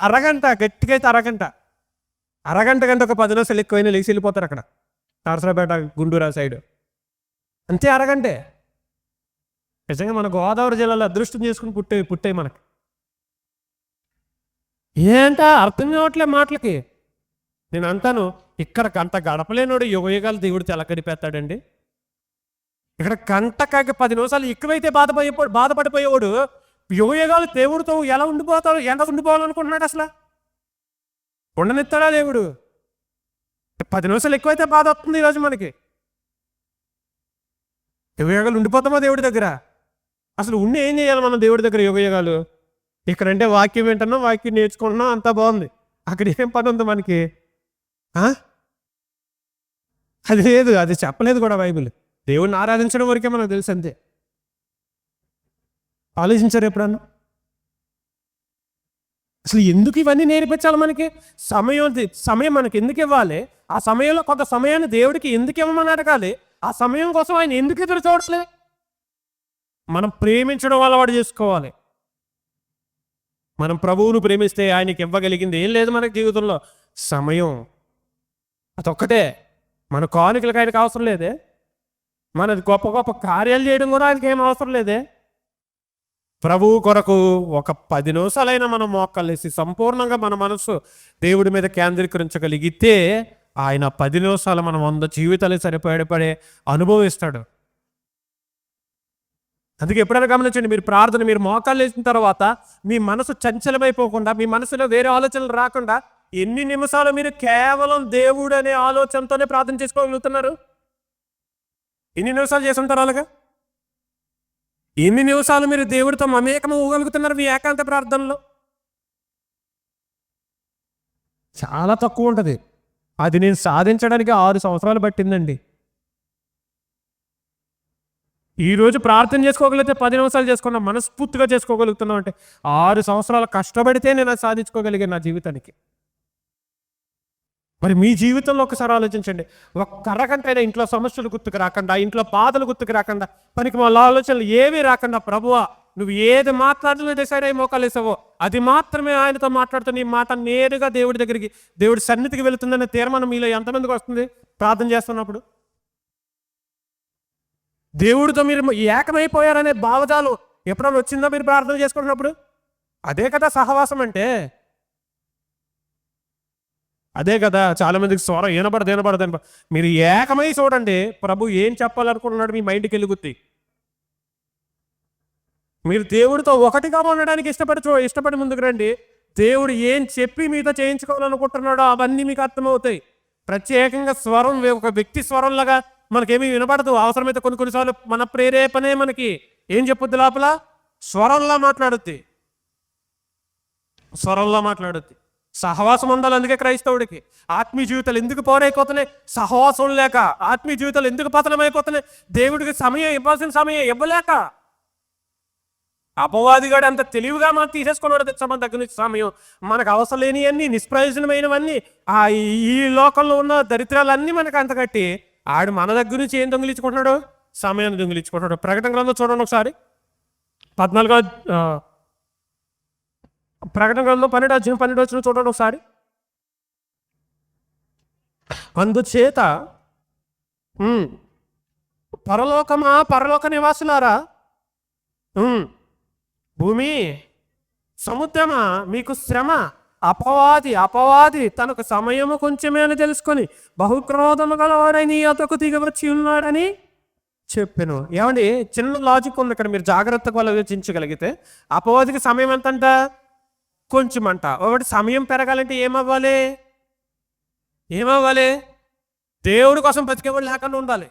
అరగంట గట్టిగా అయితే అరగంట కంటే ఒక 10 నిమిషాలు ఎక్కువైనా లేచి వెళ్ళిపోతారు. అక్కడ నరసరాపేట గుంటూరు సైడ్ అంతే, అరగంటే. నిజంగా మన గోదావరి జిల్లాలో అదృష్టం చేసుకుని పుట్టాయి మనకి. ఏంట అర్థం కావట్లే మాటలకి. నేను అంటాను, ఇక్కడ గంట గడపలేనోడు యుగయుగాలు దేవుడు తెలకడిపేస్తాడండి. ఇక్కడ గంటకి 10 నిమిషాలు ఎక్కువైతే బాధపడిపోయేవాడు యుగయుగాలు దేవుడితో ఎలా ఉండిపోతాడు, ఎలా ఉండిపోవాలనుకుంటున్నాడు? అసలు ఉండనిస్తాడా దేవుడు? 10 నిమిషాలు ఎక్కువైతే బాధ వస్తుంది ఈరోజు మనకి. యుగయుగాలు ఉండిపోతామా దేవుడి దగ్గర? అసలు ఉండి ఏం చేయాలి మనం దేవుడి దగ్గర యుగయుగాలు? ఇక్కడంటే వాక్యం వింటున్నాం, వాక్యం నేర్చుకుంటున్నాం, అంతా బాగుంది. అక్కడ ఏం పని ఉంది మనకి? అది లేదు, అది చెప్పలేదు కూడా బైబిల్. దేవుడిని ఆరాధించడం వరకే మనకు తెలుసు, అంతే. ఆలోచించారు ఎప్పుడన్నా? అసలు ఎందుకు ఇవన్నీ నేర్పించాలి మనకి? సమయం మనకి ఎందుకు ఇవ్వాలి? ఆ సమయంలో కొంత సమయాన్ని దేవుడికి ఎందుకు ఇవ్వమని అడగాలి? ఆ సమయం కోసం ఆయన ఎందుకు ఎదురు చూడలే? మనం ప్రేమించడం అలవాటు చేసుకోవాలి. మనం ప్రభువును ప్రేమిస్తే ఆయనకి ఇవ్వగలిగింది ఏం లేదు మనకి జీవితంలో, సమయం. అదొక్కటే. మన కానుకలకు ఆయనకు అవసరం లేదే. మనది గొప్ప గొప్ప కార్యాలు చేయడం కూడా ఆయనకి ఏం అవసరం లేదే. ప్రభువు కొరకు ఒక 10 నిమిషాలైనా మనం మోకాళ్ళేసి సంపూర్ణంగా మన మనసు దేవుడి మీద కేంద్రీకరించగలిగితే ఆయన 10 నిమిషాలు మనం 100 జీవితాలు సరిపడే అనుభవిస్తాడు. అందుకే ఎప్పుడైనా గమనించండి, మీరు ప్రార్థన, మీరు మోకాళ్ళు వేసిన తర్వాత మీ మనసు చంచలమైపోకుండా, మీ మనసులో వేరే ఆలోచనలు రాకుండా ఎన్ని నిమిషాలు మీరు కేవలం దేవుడు అనే ఆలోచనతోనే ప్రార్థన చేసుకోగలుగుతున్నారు? ఎన్ని నిమిషాలు చేస్తుంటారు అలాగా? ఎన్ని నిమిషాలు మీరు దేవుడితో మమేకం అవ్వగలుగుతున్నారు మీ ఏకాంత ప్రార్థనలో? చాలా తక్కువ ఉంటుంది. అది నేను సాధించడానికి 6 సంవత్సరాలు పట్టిందండి. ఈరోజు ప్రార్థన చేసుకోగలిగితే 10 నిమిషాలు చేసుకున్నా, మనస్ఫూర్తిగా చేసుకోగలుగుతున్నాం అంటే 6 సంవత్సరాలు కష్టపడితే నేను అది సాధించుకోగలిగాను నా జీవితానికి. మరి మీ జీవితంలో ఒకసారి ఆలోచించండి. ఒక్క అరగంటైనా ఇంట్లో సమస్యలు గుర్తుకు రాకుండా, ఇంట్లో బాధలు గుర్తుకు రాకుండా, పనికి వాళ్ళ ఆలోచనలు ఏమీ రాకుండా, ప్రభువా నువ్వు ఏది మాట్లాడుతూ డిసైడ్ అయ్యి మోకాలు వేసావో అది మాత్రమే ఆయనతో మాట్లాడుతూ నీ మాట నేరుగా దేవుడి దగ్గరికి, దేవుడి సన్నిధికి వెళుతుందనే తీర్మానం మీలో ఎంతమందికి వస్తుంది ప్రార్థన చేస్తున్నప్పుడు? దేవుడితో మీరు ఏకమైపోయారనే భావజాలు ఎప్పుడైనా వచ్చిందో మీరు ప్రార్థన చేసుకుంటున్నప్పుడు? అదే కదా సహవాసం అంటే. అదే కదా. చాలా మందికి స్వరం వినబడదు. మీరు ఏకమై చూడండి, ప్రభు ఏం చెప్పాలనుకుంటున్నాడు మీ మైండ్కి వెళ్ళుగుద్ది. మీరు దేవుడితో ఒకటిగా ఉండడానికి ఇష్టపడి ముందుకు రండి. దేవుడు ఏం చెప్పి మీతో చేయించుకోవాలనుకుంటున్నాడో అవన్నీ మీకు అర్థమవుతాయి. ప్రత్యేకంగా స్వరం ఒక వ్యక్తి స్వరంలాగా మనకేమీ వినపడదు. అవసరమైతే కొన్నిసార్లు మన ప్రేరేపణే మనకి ఏం చెప్పొద్దు, లోపల స్వరంలా మాట్లాడుద్ది. సహవాసం ఉండాలి. అందుకే క్రైస్తవుడికి ఆత్మీయ జీవితాలు ఎందుకు పోరైపోతున్నాయి? సహవాసం లేక. ఆత్మీయ జీవితాలు ఎందుకు పతనమైపోతున్నాయి? దేవుడికి సమయం ఇవ్వాల్సిన సమయం ఇవ్వలేక. అపవాదిగాడు అంత తెలివిగా మనం తీసేసుకున్నాడు మన దగ్గర నుంచి సమయం. మనకు అవసరం లేనివన్నీ, నిష్ప్రయోజనమైనవన్నీ, ఈ లోకంలో ఉన్న దరిద్రాలన్నీ మనకు అంత కట్టి ఆడు మన దగ్గర నుంచి ఏం దొంగిలించుకుంటున్నాడు? సమయాన్ని దొంగిలించుకుంటున్నాడు. ప్రకటన గ్రంథం చూడండి ఒకసారి, 14వ ప్రకటన గ్రంథం 12 చూడండి ఒకసారి. అందుచేత పరలోక నివాసులారా, భూమి సముద్రమా మీకు శ్రమ. అపవాది తనకు సమయము కొంచెమే అని తెలుసుకొని బహుక్రోధము గలవాడై నీ యొద్దకు దిగవచ్చి ఉన్నాడని చెప్పాను. ఏమండి, చిన్న లాజిక్ ఉంది ఇక్కడ, మీరు జాగ్రత్తగా ఆలోచించగలిగితే. అపవాదికి సమయం ఎంతంట? కొంచెం అంట. ఒకటి సమయం పెరగాలంటే ఏమవ్వాలి? దేవుడి కోసం బతికేవాడు లేకుండా ఉండాలి.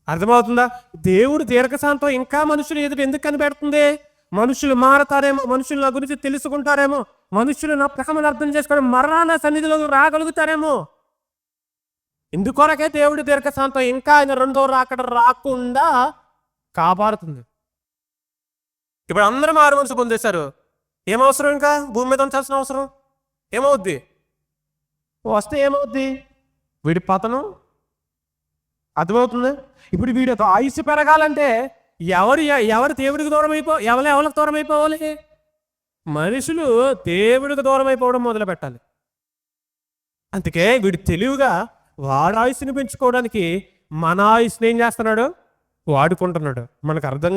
అర్థమవుతుందా? దేవుడు దీర్ఘశాంతం ఇంకా మనుషులు ఎదురు ఎందుకు కనిపెడుతుంది? మనుషులు మారతారేమో, మనుషులు నా గురించి తెలుసుకుంటారేమో, మనుషులు నా ప్రకమని అర్థం చేసుకొని మరణాల సన్నిధిలో రాగలుగుతారేమో. ఇందుకొరకే దేవుడి దీర్ఘశాంతం ఇంకా ఆయన రెండో రాకడ రాకుండా కాపాడుతుంది. ఇప్పుడు అందరూ మారు మనసు పొందేశారు. ఏమవసరం? ఇంకా భూమి మీద ఉంచాల్సిన అవసరం ఏమవుద్ది? వస్తే ఏమవుద్ది? వీడి పతనం. అర్థమవుతుంది? ఇప్పుడు వీడి ఆయుష్ పెరగాలంటే ఎవరు దేవుడికి దూరం ఎవరికి దూరం అయిపోవాలి? మనుషులు దేవుడికి దూరం అయిపోవడం మొదలు పెట్టాలి. అందుకే వీడు తెలివిగా వాడు ఆయుష్ని పెంచుకోవడానికి మన ఆయుష్ని ఏం చేస్తున్నాడు? వాడుకుంటున్నాడు. మనకు అర్థం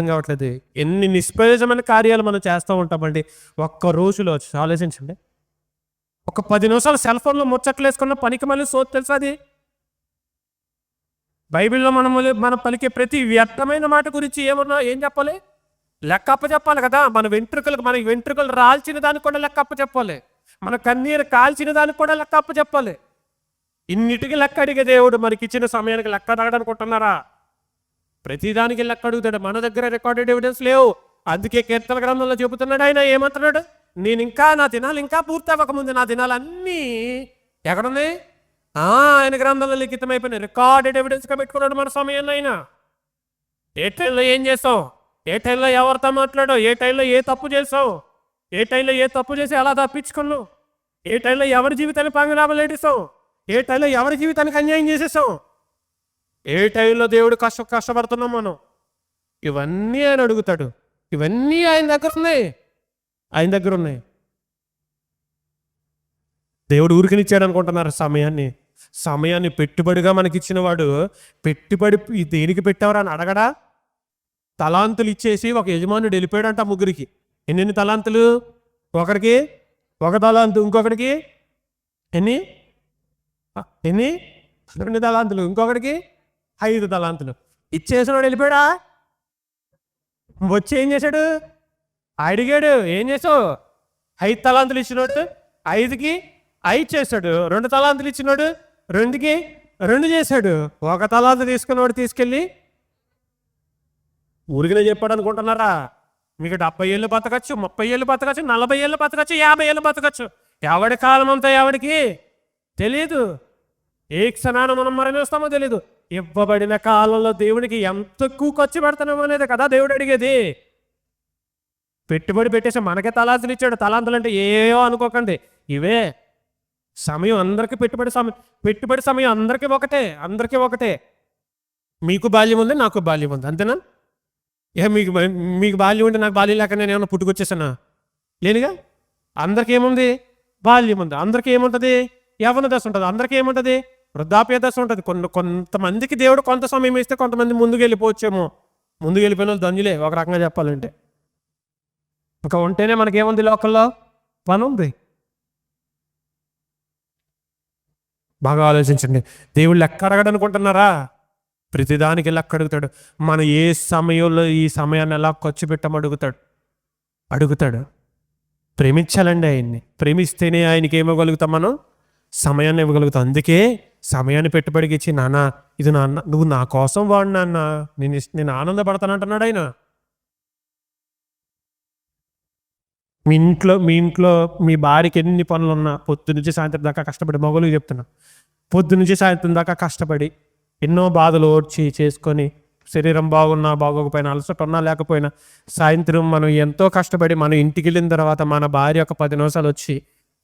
కావట్లేదు. ఎన్ని నిష్ప్రయోజనమైన కార్యాలు మనం చేస్తూ ఉంటామండి ఒక్క రోజులో. ఆలోచించండి, ఒక 10 నిమిషాలు సెల్ ఫోన్లో ముచ్చట్లు వేసుకున్న పనికి మళ్ళీ సోది తెలుసా అది? బైబిల్లో మనం పలికే ప్రతి వ్యర్థమైన మాట గురించి ఏం చెప్పాలి? లెక్కప్ప చెప్పాలి కదా. మన వెంట్రుకలు రాల్చిన దానికి కూడా లెక్కప్ప చెప్పాలి. మన కన్నీరు కాల్చిన దానికి కూడా లెక్కప్ప చెప్పాలి. ఇన్నిటికి లెక్క అడిగే దేవుడు మనకి ఇచ్చిన సమయానికి లెక్క అడగడనుకుంటున్నారా? ప్రతిదానికి లెక్క అడుగుతాడు. మన దగ్గర రికార్డెడ్ ఎవిడెన్స్ లేవు. అందుకే కీర్తన గ్రంథంలో చెబుతున్నాడు ఆయన ఏమంటున్నాడు? నా దినాలు ఇంకా పూర్తి అవ్వకముందు నా దినాలన్నీ ఎక్కడున్నాయి? ఆయన గ్రంథంలో లిఖితమైపోయినాయి. రికార్డెడ్ ఎవిడెన్స్గా పెట్టుకున్నాడు మన సమయాన్ని. ఆయన ఏ టైంలో ఏం చేసావు, ఏ టైంలో ఎవరితో మాట్లాడావు, ఏ టైంలో ఏ తప్పు చేసావు, ఏ టైంలో ఏ తప్పు చేసి ఎలా తప్పించుకున్నావు, ఏ టైంలో ఎవరి జీవితాన్ని పంగనామలేడిసావు, ఏ టైంలో ఎవరి జీవితానికి అన్యాయం చేసేసావు, ఏ టైంలో దేవుడు కష్టపడుతున్నాం మనం, ఇవన్నీ ఆయన అడుగుతాడు. ఇవన్నీ ఆయన దగ్గర ఉన్నాయి. దేవుడు ఊరికనిచ్చాడు అనుకుంటున్నారు సమయాన్ని పెట్టుబడిగా మనకిచ్చిన వాడు పెట్టుబడి దేనికి పెట్టావరా అని అడగడా? తలాంతులు ఇచ్చేసి ఒక యజమానుడు వెళ్ళిపోయాడంట ముగ్గురికి. ఎన్ని తలాంతులు? ఒకరికి 1 తలాంతు, ఇంకొకరికి ఎన్ని 2 తలాంతులు, ఇంకొకరికి 5 తలాంతులు. ఇచ్చేసినవాడు వెళ్ళిపోయాడా? వచ్చి ఏం చేశాడు? అడిగాడు, ఏం చేసావు? 5 తలాంతులు ఇచ్చినోడు 5కి 5 చేశాడు. 2 తలాంతులు ఇచ్చినోడు 2కి 2 చేశాడు. 1 తలాంతు తీసుకున్నవాడు తీసుకెళ్ళి ఊరికినే చెప్పాడు అనుకుంటున్నారా? మీకు 70 ఏళ్ళు బతకచ్చు, 30 ఏళ్ళు బతకచ్చు, 40 ఏళ్ళు బతకచ్చు, 50 ఏళ్ళు బతకచ్చు. ఎవడి కాలం అంతా ఎవడికి తెలియదు. ఏ క్షణాన మనం మరణిస్తామో తెలీదు. ఇవ్వబడిన కాలంలో దేవుడికి ఎంత ఎక్కువ ఖర్చు పెడతామో అనేది కదా దేవుడు అడిగేది. పెట్టుబడి పెట్టేసి మనకే తలాంతులు ఇచ్చాడు. తలాంతులు అంటే ఏవో అనుకోకండి, ఇవే సమయం. అందరికీ పెట్టుబడి సమయం అందరికీ ఒకటే. మీకు బాల్యం ఉంది, నాకు బాల్యం ఉంది, అంతేనా? మీకు బాల్యం ఉంటే నాకు బాల్యం లేక నేను ఏమన్నా పుట్టుకొచ్చేసానా? లేనుగా. అందరికీ ఏముంది? బాల్యం ఉంది. అందరికీ ఏముంటుంది? యవ్వన దశ ఉంటుంది. అందరికీ ఏముంటుంది? వృద్ధాప్య దశ ఉంటుంది. కొంతమందికి దేవుడు కొంత సమయం ఇస్తే కొంతమంది ముందుకు వెళ్ళిపోవచ్చేమో. ముందుకు వెళ్ళిపోయిన వాళ్ళు ధన్యులే ఒక రకంగా చెప్పాలంటే. ఇంకా ఉంటేనే మనకేముంది? లోకల్లో పని ఉంది. బాగా ఆలోచించండి. దేవుడు లెక్క అడగడనుకుంటున్నారా? ప్రతిదానికి లెక్క అడుగుతాడు. మనం ఏ సమయంలో ఈ సమయాన్ని ఎలా ఖర్చు అడుగుతాడు. ప్రేమించాలండి ఆయన్ని. ప్రేమిస్తేనే ఆయనకి ఏమగలుగుతాం? మనం సమయాన్ని ఇవ్వగలుగుతాం. అందుకే సమయాన్ని పెట్టుబడికి ఇచ్చి, నాన్న ఇది నాన్న, నువ్వు నా కోసం వాడు నాన్న, నేను ఆనందపడతానంటున్నాడు ఆయన. మీ ఇంట్లో మీ భార్యకి ఎన్ని పనులు ఉన్నా పొద్దు నుంచి సాయంత్రం దాకా కష్టపడి, మగవాళ్ళకి చెప్తున్నా, పొద్దు నుంచి సాయంత్రం దాకా కష్టపడి ఎన్నో బాధలు ఓడ్చి చేసుకొని, శరీరం బాగున్నా బాగోకపోయినా, అలసట ఉన్నా లేకపోయినా, సాయంత్రం మనం ఎంతో కష్టపడి మనం ఇంటికి వెళ్ళిన తర్వాత మన భార్య ఒక 10 నిమిషాలు వచ్చి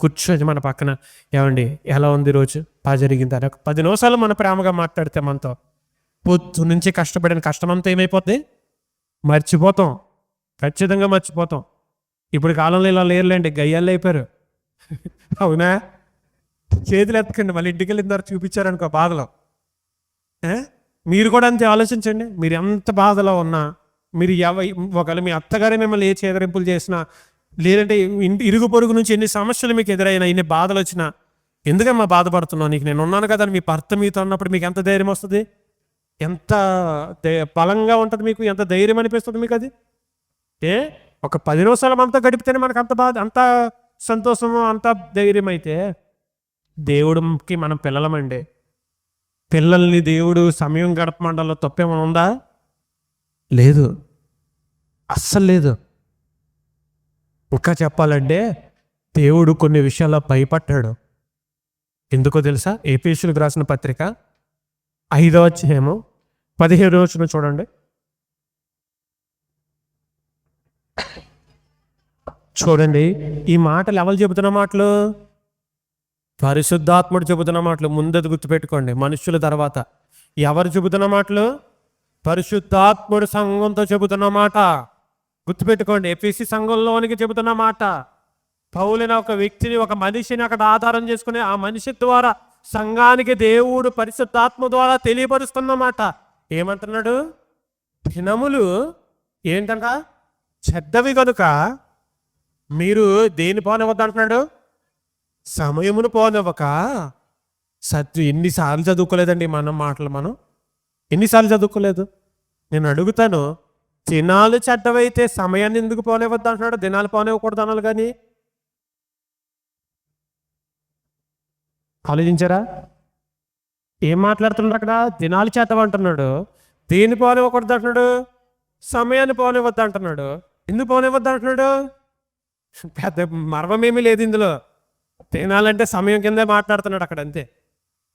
కూర్చొని మన పక్కన, ఏమండి ఎలా ఉంది రోజు, బాగా జరిగింది అని ఒక 10 నిమిషాలు మన ప్రేమగా మాట్లాడితే మనతో పొద్దు నుంచి కష్టపడిన కష్టమంతా ఏమైపోద్ది? మర్చిపోతాం. ఖచ్చితంగా మర్చిపోతాం. ఇప్పుడు కాలంలో ఇలా లేరులేండి, గయ్యాళ్ళు అయిపోయారు. అవునా? చేతులు ఎత్తకండి, మళ్ళీ ఇంటికి వెళ్ళిన తర్వాత చూపించారనుకో బాధలో. మీరు కూడా అంతే ఆలోచించండి. మీరు ఎంత బాధలో ఉన్నా, మీరు ఒకవేళ మీ అత్తగారే మిమ్మల్ని ఏ చేదరింపులు చేసినా, లేదంటే ఇరుగు పొరుగు నుంచి ఎన్ని సమస్యలు మీకు ఎదురైనా, ఎన్ని బాధలు వచ్చినా, ఎందుకమ్మా బాధపడుతున్నావు, నీకు నేను ఉన్నాను కదా అని మీ భర్త మీతో ఉన్నప్పుడు మీకు ఎంత ధైర్యం వస్తుంది? ఎంత బలంగా ఉంటుంది మీకు? ఎంత ధైర్యం అనిపిస్తుంది మీకు? అది ఒక 10 నిమిషాలు మనతో గడిపితేనే మనకు అంత బాధ, అంత సంతోషము, అంత ధైర్యం. అయితే దేవుడికి మనం పిల్లలమండి. పిల్లల్ని దేవుడు సమయం గడపమండలో తప్పేమైనా ఉందా? లేదు, అస్సలు లేదు. ఇంకా చెప్పాలంటే దేవుడు కొన్ని విషయాల్లో భయపడ్డాడు. ఎందుకో తెలుసా? ఎఫెసీయులకు రాసిన పత్రిక 5వ అధ్యాయము 17వ వచనం చూడండి. చూడండి, ఈ మాటలు ఎవరు చెబుతున్న మాటలు? పరిశుద్ధాత్ముడు చెబుతున్న మాటలు. ముందది గుర్తుపెట్టుకోండి. మనుషుల తర్వాత ఎవరు చెబుతున్న మాటలు? పరిశుద్ధాత్ముడు సంఘంతో చెబుతున్న మాట. గుర్తుపెట్టుకోండి. ఎఫెసీ సంఘంలోనికి చెబుతున్న మాట. పౌలైన ఒక వ్యక్తిని, ఒక మనిషిని అక్కడ ఆధారం చేసుకుని, ఆ మనిషి ద్వారా సంఘానికి దేవుడు పరిశుద్ధాత్మ ద్వారా తెలియపరుస్తున్న మాట. ఏమంటున్నాడు? దినములు ఏంటంట? చెడ్డవి కనుక మీరు దేని పోనివద్దు అంటున్నాడు? సమయమును పోనివ్వక ఎన్నిసార్లు చదువుకోలేదండి మనం ఎన్నిసార్లు చదువుకోలేదు. నేను అడుగుతాను, దినాలు చెడ్డవైతే సమయాన్ని ఎందుకు పోనివ్వద్దు అంటున్నాడు? దినాలు పోనివ్వకూడదు అనాలి. కానీ ఆలోచించారా? ఏం మాట్లాడుతున్నాడు అక్కడ? దినాలు చెడ్డవంటున్నాడు, దేన్ని పోనివ్వకూడదు అంటున్నాడు? సమయాన్ని పోనివ్వద్దు అంటున్నాడు. ఎందుకు పోనివ్వద్దు అంటున్నాడు? పెద్ద మర్మమేమీ లేదు ఇందులో. దినాలంటే సమయం కిందే మాట్లాడుతున్నాడు అక్కడ, అంతే.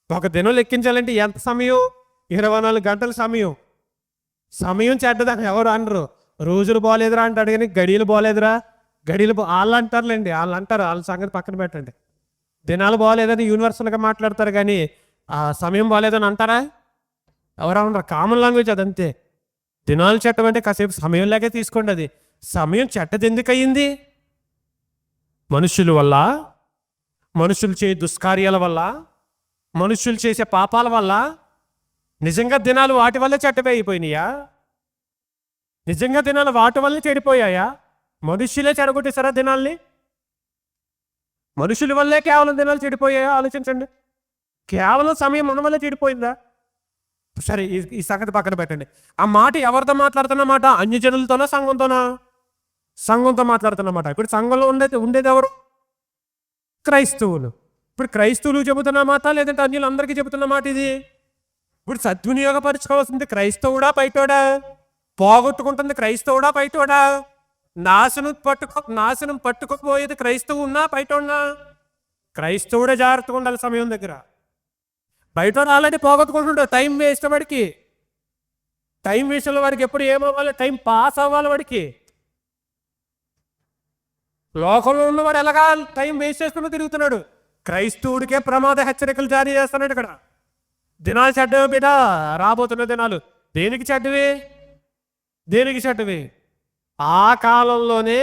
ఒక దినం లెక్కించాలంటే ఎంత సమయం? 24 గంటల సమయం. సమయం చెడ్డదని ఎవరు అనరు. రోజులు బాగోలేదురా అంటాడు, కానీ గడియలు బాగోలేదురా, వాళ్ళు అంటారులేండి, వాళ్ళ సంగతి పక్కన పెట్టండి. దినాలు బాగోలేదని యూనివర్సల్గా మాట్లాడతారు, కానీ ఆ సమయం బాగోలేదని అంటారా? ఎవరు అనరు. కామన్ లాంగ్వేజ్ అదంతే. దినాలు చెడ్డమంటే కాసేపు సమయం లాగే తీసుకోండి. అది సమయం చెడ్డది ఎందుకు అయ్యింది? మనుషుల వల్ల, మనుషులు చేసే దుష్కార్యాల వల్ల, మనుషులు చేసే పాపాల వల్ల. నిజంగా దినాలు వాటి వల్లే చెడ్డవే అయిపోయినాయా? నిజంగా దినాలు వాటి వల్లే చెడిపోయాయా? మనుషులే చెడగొట్టేశారా దినాల్ని? మనుషుల వల్లే కేవలం దినాలు చెడిపోయాయా? ఆలోచించండి. కేవలం సమయం మన వల్లే చెడిపోయిందా? సరే, ఈ సంగతి పక్కన పెట్టండి. ఆ మాట ఎవరితో మాట్లాడుతున్నమాట? అన్యజనులతోనా, సంఘంతోనా? సంఘంతో మాట్లాడుతున్నమాట. ఇప్పుడు సంఘంలో ఉండేది ఎవరు? క్రైస్తవులు. ఇప్పుడు క్రైస్తవులు చెబుతున్న మాట, లేదంటే అన్యులందరికీ చెబుతున్న మాట ఇది? ఇప్పుడు సద్వినియోగపరచుకోవాల్సింది క్రైస్తవుడా బయటోడా? పోగొట్టుకుంటుంది క్రైస్తవుడా బయటోడా? నాశనం పట్టుకోపోయేది క్రైస్తవు ఉన్నా బయటోన్నా? క్రైస్తవుడే జాగ్రత్తగా ఉండాలి సమయం దగ్గర. బయట ఆల్రెడీ పోగొట్టుకుంటుంటాడు. టైం వేస్ట్ వాడికి. టైం వేస్ట్లో వాడికి ఎప్పుడు ఏమవ్వాలి? టైం పాస్ అవ్వాలి వాడికి. లోకంలో ఉన్నవాడు ఎలాగా టైం వేస్ట్ చేసుకుని తిరుగుతున్నాడు. క్రైస్తవుడికే ప్రమాద హెచ్చరికలు జారీ చేస్తున్నాడు ఇక్కడ. దినాలు చెడ్డవి బిడ్డ, రాబోతున్న దినాలు. దేనికి చెడ్డవి? ఆ కాలంలోనే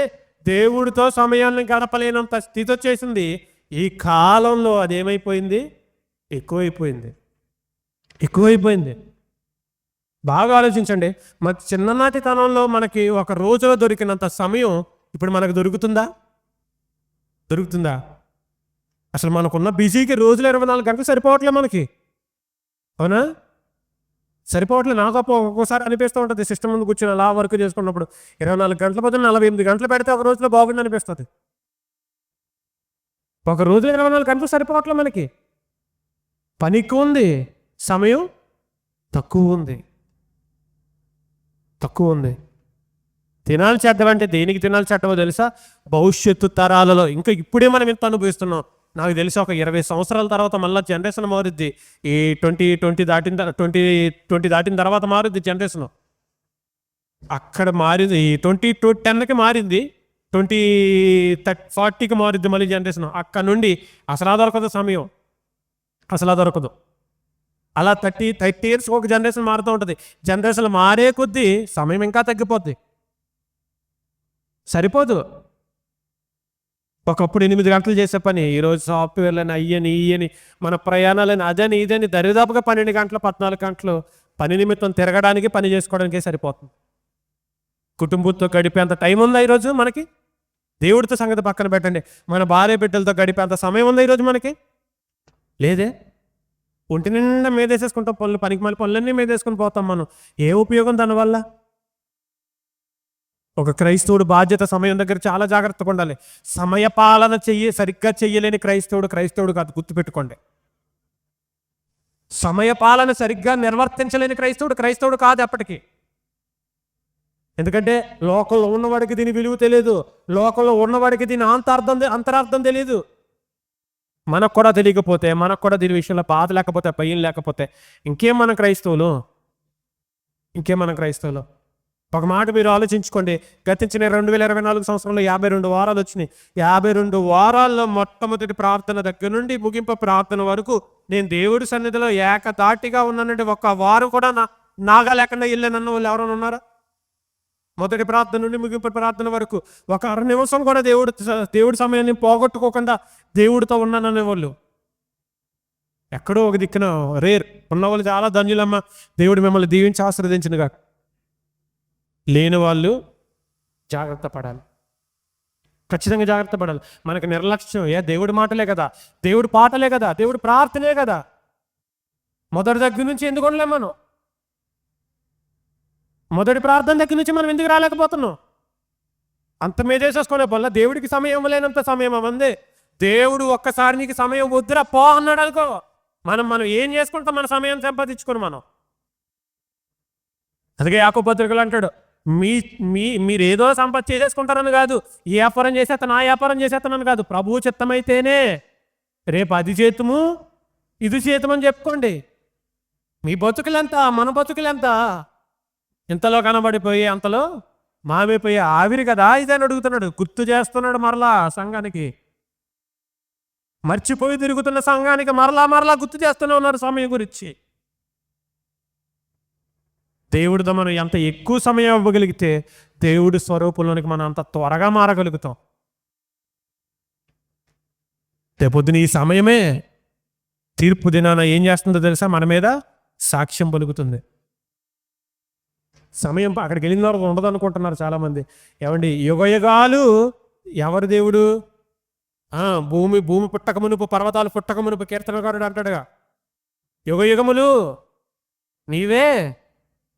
దేవుడితో సమయాన్ని గడపలేనంత స్థితి వచ్చేసింది. ఈ కాలంలో అదేమైపోయింది? ఎక్కువైపోయింది. బాగా ఆలోచించండి. మన చిన్ననాటి తనంలో మనకి ఒక రోజులో దొరికినంత సమయం ఇప్పుడు మనకు దొరుకుతుందా? అసలు మనకున్న బిజీకి రోజులు 24 గంటలు సరిపోవట్లేదు మనకి. అవునా? సరిపోవట్లేదు. నాకు ఒక్కోసారి అనిపిస్తూ ఉంటుంది, సిస్టమ్ ముందు కూర్చొని అలా వర్క్ చేసుకున్నప్పుడు 24 గంటల బదులు 48 గంటలు పెడితే ఒక రోజులో బాగుంది అనిపిస్తుంది. ఒక రోజు 24 గంటలు సరిపోవట్లేదు మనకి. పని ఎక్కువ ఉంది, సమయం తక్కువ ఉంది. దినాలు చెడ్డవంటే దేనికి దినాలు చెడ్డవో తెలుసా? భవిష్యత్తు తరాలలో. ఇంకా ఇప్పుడే మనం ఎంత అనుభవిస్తున్నాం. నాకు తెలిసి ఒక 20 సంవత్సరాల తర్వాత మళ్ళీ జనరేషన్ మారుద్ది. ఈ 2020 దాటిన తర్వాత మారుద్ది జనరేషన్. అక్కడ మారింది. ఈ 2010కి మారింది, 2040కి మారుద్ది మళ్ళీ జనరేషన్. అక్కడ నుండి అసలు దొరకదు సమయం, దొరకదు. అలా 30 years ఒక జనరేషన్ మారుతూ ఉంటుంది. జనరేషన్ మారే కొద్దీ సమయం ఇంకా తగ్గిపోద్ది, సరిపోదు. ఒకప్పుడు 8 గంటలు చేసే పని ఈరోజు సాఫ్ట్వేర్లని ఇయ్యని మన ప్రయాణాలని అదని ఇదని దరిదాపుగా 12 గంటలు 14 గంటలు పని నిమిత్తం తిరగడానికి, పని చేసుకోవడానికే సరిపోతుంది. కుటుంబంతో గడిపేంత టైం ఉందా ఈరోజు మనకి? దేవుడితో సంగతి పక్కన పెట్టండి, మన భార్య బిడ్డలతో గడిపేంత సమయం ఉందా ఈరోజు మనకి? లేదే. ఒంటి నిండా మీదేసేసుకుంటాం పనులు, పనికి మళ్ళీ పనులన్నీ మీదేసుకుని పోతాం మనం. ఏ ఉపయోగం దానివల్ల? ఒక క్రైస్తవుడు బాధ్యత సమయం దగ్గర చాలా జాగ్రత్తగా ఉండాలి. సమయ పాలన సరిగ్గా చెయ్యలేని క్రైస్తవుడు కాదు, గుర్తుపెట్టుకోండి. సమయ పాలన సరిగ్గా నిర్వర్తించలేని క్రైస్తవుడు కాదు ఎప్పటికీ. ఎందుకంటే లోకంలో ఉన్నవాడికి దీని విలువ తెలియదు, లోకంలో ఉన్నవాడికి దీని అంతరార్థం తెలియదు. మనకు కూడా తెలియకపోతే, మనకు కూడా దీని విషయంలో బాధ లేకపోతే, భయం లేకపోతే ఇంకేం మన క్రైస్తవులు? ఒక మాట మీరు ఆలోచించుకోండి. గతించిన 2024 సంవత్సరంలో 52 వారాలు వచ్చినాయి. 52 వారాల్లో మొట్టమొదటి ప్రార్థన దగ్గర నుండి ముగింపు ప్రార్థన వరకు నేను దేవుడి సన్నిధిలో ఏకదాటిగా ఉన్నానంటే ఒక్క వారం కూడా నాగా లేకుండా వెళ్ళానన్న వాళ్ళు ఎవరైనా ఉన్నారా? మొదటి ప్రార్థన నుండి ముగింపు ప్రార్థన వరకు ఒక 6 నిమిషం కూడా దేవుడి సమయాన్ని పోగొట్టుకోకుండా దేవుడితో ఉన్నాననే వాళ్ళు ఎక్కడో ఒక దిక్కున రేర్. ఉన్నవాళ్ళు చాలా ధన్యులమ్మ, దేవుడు మిమ్మల్ని దీవించి ఆశీర్వదించినగా. లేని వాళ్ళు జాగ్రత్త పడాలి. ఖచ్చితంగా జాగ్రత్త పడాలి. మనకు నిర్లక్ష్యం, దేవుడి మాటలే కదా, దేవుడి పాటలే కదా, దేవుడి ప్రార్థనే కదా. మొదటి దగ్గర నుంచి ఎందుకు ఉండలేం మనం? మొదటి ప్రార్థన దగ్గర నుంచి మనం ఎందుకు రాలేకపోతున్నాం? అంత చేసేసుకునే వల్ల దేవుడికి సమయం ఇవ్వలేనంత సమయం అవ్వంది. దేవుడు ఒక్కసారి నీకు సమయం వద్దురా పో అన్నాడు అనుకో, మనం ఏం చేసుకుంటాం? మన సమయం సంపాదించుకొని మనం. అందుకే యాకోబు పత్రికలు అంటాడు, మీరు ఏదో సంపద చేసేసుకుంటారని కాదు, ఈ వ్యాపారం చేసేస్తాను ఆ వ్యాపారం చేసేస్తానని కాదు, ప్రభువు చిత్తమైతేనే రేపు అది చేతుము ఇది చేతమని చెప్పుకోండి. మీ బతుకులెంత, మన బతుకులెంత? ఇంతలో కనబడిపోయి అంతలో మామైపోయి ఆవిరి కదా ఇదని అడుగుతున్నాడు. గుర్తు చేస్తున్నాడు మరలా సంఘానికి. మర్చిపోయి తిరుగుతున్న సంఘానికి మరలా గుర్తు చేస్తూనే ఉన్నారు సమయం గురించి. దేవుడితో మనం ఎంత ఎక్కువ సమయం ఇవ్వగలిగితే దేవుడి స్వరూపంలోనికి మనం అంత త్వరగా మారగలుగుతాం. రేపొద్దున ఈ సమయమే తీర్పు దినాన ఏం చేస్తుందో తెలుసా? మన మీద సాక్ష్యం పలుకుతుంది. సమయం అక్కడికి వెళ్ళిన వరకు ఉండదు అనుకుంటున్నారు చాలామంది. ఏమండి, యుగయుగాలు ఎవరు దేవుడు? భూమి పుట్టక మునుపు, పర్వతాలు పుట్టక మునుపు కీర్తనకారుడు అంటాడుగా, యుగయుగములు నీవే,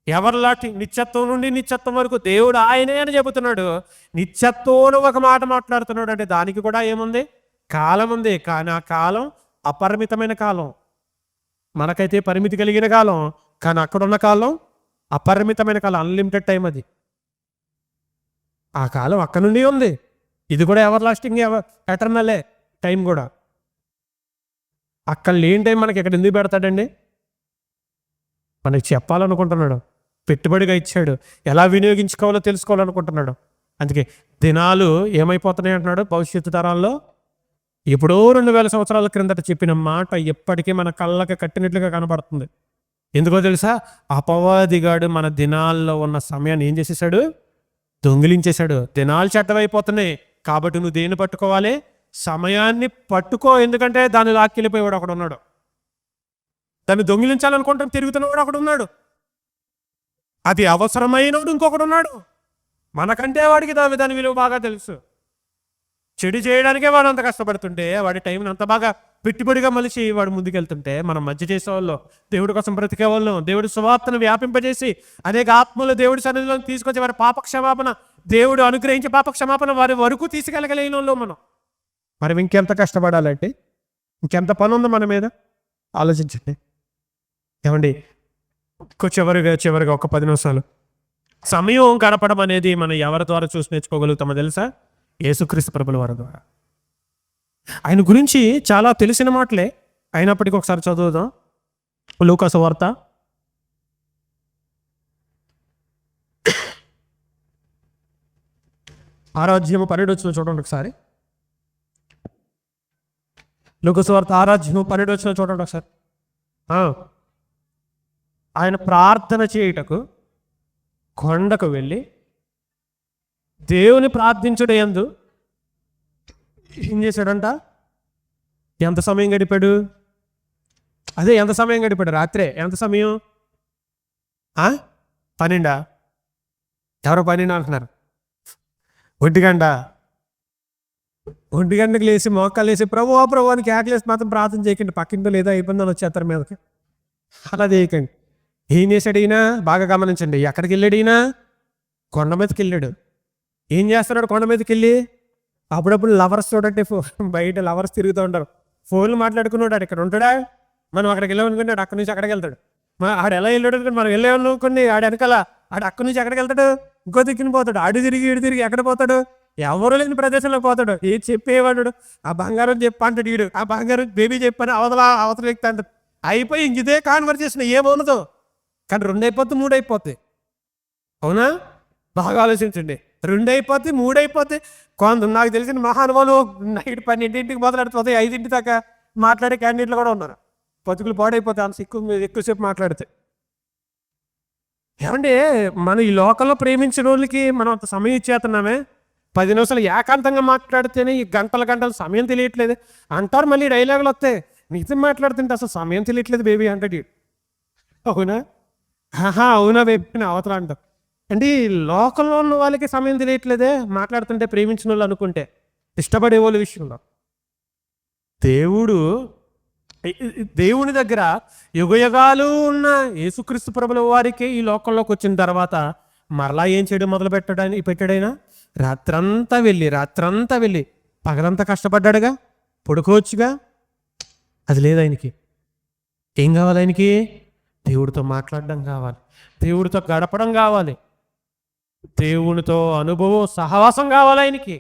ఎవరిలాంటి నిత్యత్వం నుండి నిత్యత్వం వరకు దేవుడు ఆయనే అని చెబుతున్నాడు. నిత్యత్వంలో ఒక మాట మాట్లాడుతున్నాడు అంటే దానికి కూడా ఏముంది? కాలం ఉంది. కానీ ఆ కాలం అపరిమితమైన కాలం. మనకైతే పరిమితి కలిగిన కాలం, కానీ అక్కడున్న కాలం అపరిమితమైన కాలం, అన్లిమిటెడ్ టైం. అది ఆ కాలం అక్కడ నుండి ఉంది. ఇది కూడా ఎవర్ లాస్టింగ్, ఎటర్నలే టైం కూడా. అక్కడ లేని టైం మనకి ఇక్కడ ఎందుకు పెడతాడండి? మనకి చెప్పాలనుకుంటున్నాడు, పెట్టుబడిగా ఇచ్చాడు, ఎలా వినియోగించుకోవాలో తెలుసుకోవాలనుకుంటున్నాడు. అందుకే దినాలు ఏమైపోతున్నాయి అంటున్నాడు, భవిష్యత్తు తరాల్లో ఎప్పుడో 2000 సంవత్సరాల క్రిందట చెప్పిన మాట ఎప్పటికీ మన కళ్ళకి కట్టినట్లుగా కనబడుతుంది. ఎందుకో తెలుసా? అపవాదిగాడు మన దినాల్లో ఉన్న సమయాన్ని ఏం చేసేసాడు? దొంగిలించేశాడు. దినాలు చెడ్డవైపోతున్నాయి కాబట్టి నువ్వు దేన్ని పట్టుకోవాలి? సమయాన్ని పట్టుకో. ఎందుకంటే దాన్ని లాక్కెళ్ళిపోయేవాడు ఒకడు ఉన్నాడు, దాన్ని దొంగిలించాలనుకుంటాం తిరుగుతున్నవాడు ఒకడు ఉన్నాడు, అది అవసరమైనవాడు ఇంకొకడు ఉన్నాడు. మనకంటే వాడికి దాని విలువ బాగా తెలుసు. చెడు చేయడానికే వాడు అంత కష్టపడుతుంటే, వాడి టైంని అంత బాగా పెట్టుబడిగా మలిచి వాడు ముందుకెళ్తుంటే, మనం మధ్య చేసేవాళ్ళం, దేవుడి కోసం బ్రతికేవాళ్ళం, దేవుడి సువార్తను వ్యాపింపజేసి అనేక ఆత్మలు దేవుడి సన్నిధిలో తీసుకొచ్చి వారి పాపక్షమాపణ, దేవుడు అనుగ్రహించే పాపక్షమాపణ వారి వరకు తీసుకెళ్ళగలిగిన వాళ్ళు మనం. మరి ఇంకెంత కష్టపడాలంటే, ఇంకెంత పని ఉంది మన మీద? ఆలోచించండి. ఏమండి, చివరిగా ఒక 10 నిమిషాలు సమయం గడపడం అనేది మనం ఎవరి ద్వారా చూసి నేర్చుకోగలుగుతామో తెలుసా? యేసుక్రీస్తు ప్రభుల వారి ద్వారా. ఆయన గురించి చాలా తెలిసిన మాటలే అయినప్పటికీ ఒకసారి చదువుదాం. లూకా సువార్త 6:12 చూడండి ఒకసారి. లూకా సువార్త 6:12 చూడండి ఒకసారి. ఆయన ప్రార్థన చేయుటకు కొండకు వెళ్ళి దేవుని ప్రార్థించుట యందు ఏం చేశాడంట? ఎంత సమయం గడిపాడు? ఎంత సమయం గడిపాడు? రాత్రే. ఎంత సమయం? 12? ఎవరో 12 అంటున్నారు. 1 గంట. 1 గంటకు లేచి మోకాలు వేసి ప్రభు అని కేకలేసి మాత్రం ప్రార్థన చేయకండి. పక్కిందో లేదా అయిపోయిందని వచ్చేస్తారు మీదకి. అలా చేయకండి. ఏం చేశాడు ఈయన? బాగా గమనించండి. ఎక్కడికి వెళ్ళాడు ఈయన? కొండ మీదకి వెళ్ళాడు. ఏం చేస్తున్నాడు కొండ మీదకి వెళ్ళి? అప్పుడప్పుడు లవర్స్ చూడండి, బయట లవర్స్ తిరుగుతూ ఉంటారు, ఫోన్లు మాట్లాడుకున్నాడు. ఇక్కడ ఉంటాడా? మనం అక్కడికి వెళ్ళామనుకున్నాడు, అక్కడి నుంచి అక్కడికి వెళ్తాడు. ఆడు ఎలా వెళ్ళాడు? మనం వెళ్ళామనుకోండి, ఆడు వెనకాల ఆడు అక్కడి నుంచి ఎక్కడికి వెళ్తాడు? ఇంకో దిక్కుని పోతాడు. ఆడు తిరిగి ఇటు తిరిగి ఎక్కడ పోతాడు? ఎవరు లేని ప్రదేశంలో పోతాడు. ఏది చెప్పేవాడు? ఆ బంగారం చెప్పంటాడు ఈడు, ఆ బంగారం బేబీ చెప్పని అవతల వ్యక్తి అంటాడు. అయిపోయి ఇంక ఇదే కాన్వర్జేషన్, ఏమవునదో. కానీ 2 అయిపోద్ది 3 అయిపోద్ది. అవునా? బాగా ఆలోచించండి. 2 అయిపోద్ది 3 అయిపోద్ది. నాకు తెలిసిన మహానుభావులు నైట్ 12ంటికి మొదలెడిపోతాయి, 5 దాకా మాట్లాడే క్యాండిడేట్లు కూడా ఉన్నారు. బతుకులు పాడైపోతాయి అంత ఎక్కువసేపు మాట్లాడితే. ఏమంటే మనం ఈ లోకంలో ప్రేమించిన వాళ్ళకి మనం అంత సమయం ఇచ్చేస్తున్నామే. 10 నిమిషాలు ఏకాంతంగా మాట్లాడితేనే ఈ గంటల సమయం తెలియట్లేదు అంటారు. మళ్ళీ డైలాగులు వస్తాయి. నిజం మాట్లాడుతుంటే అసలు సమయం తెలియట్లేదు బేబీ అంటాడు. అవునా? అవునా బేబీ అవతల అంటారు. అంటే ఈ లోకంలో ఉన్న వాళ్ళకి సమయం తెలియట్లేదే మాట్లాడుతుంటే ప్రేమించిన వాళ్ళు అనుకుంటే ఇష్టపడే వాళ్ళ విషయంలో. దేవుడు దేవుని దగ్గర యుగయుగాలు ఉన్న యేసుక్రీస్తు ప్రభుల వారికి ఈ లోకంలోకి వచ్చిన తర్వాత మరలా ఏం చేయడం మొదలు పెట్టాడైనా రాత్రంతా వెళ్ళి పగలంతా కష్టపడ్డాడుగా, పడుకోవచ్చుగా. అది లేదు ఆయనకి. ఏం కావాలి ఆయనకి? దేవుడితో మాట్లాడడం కావాలి, దేవుడితో గడపడం కావాలి, దేవునితో అనుభవం సహవాసం కావాలి ఆయనకి.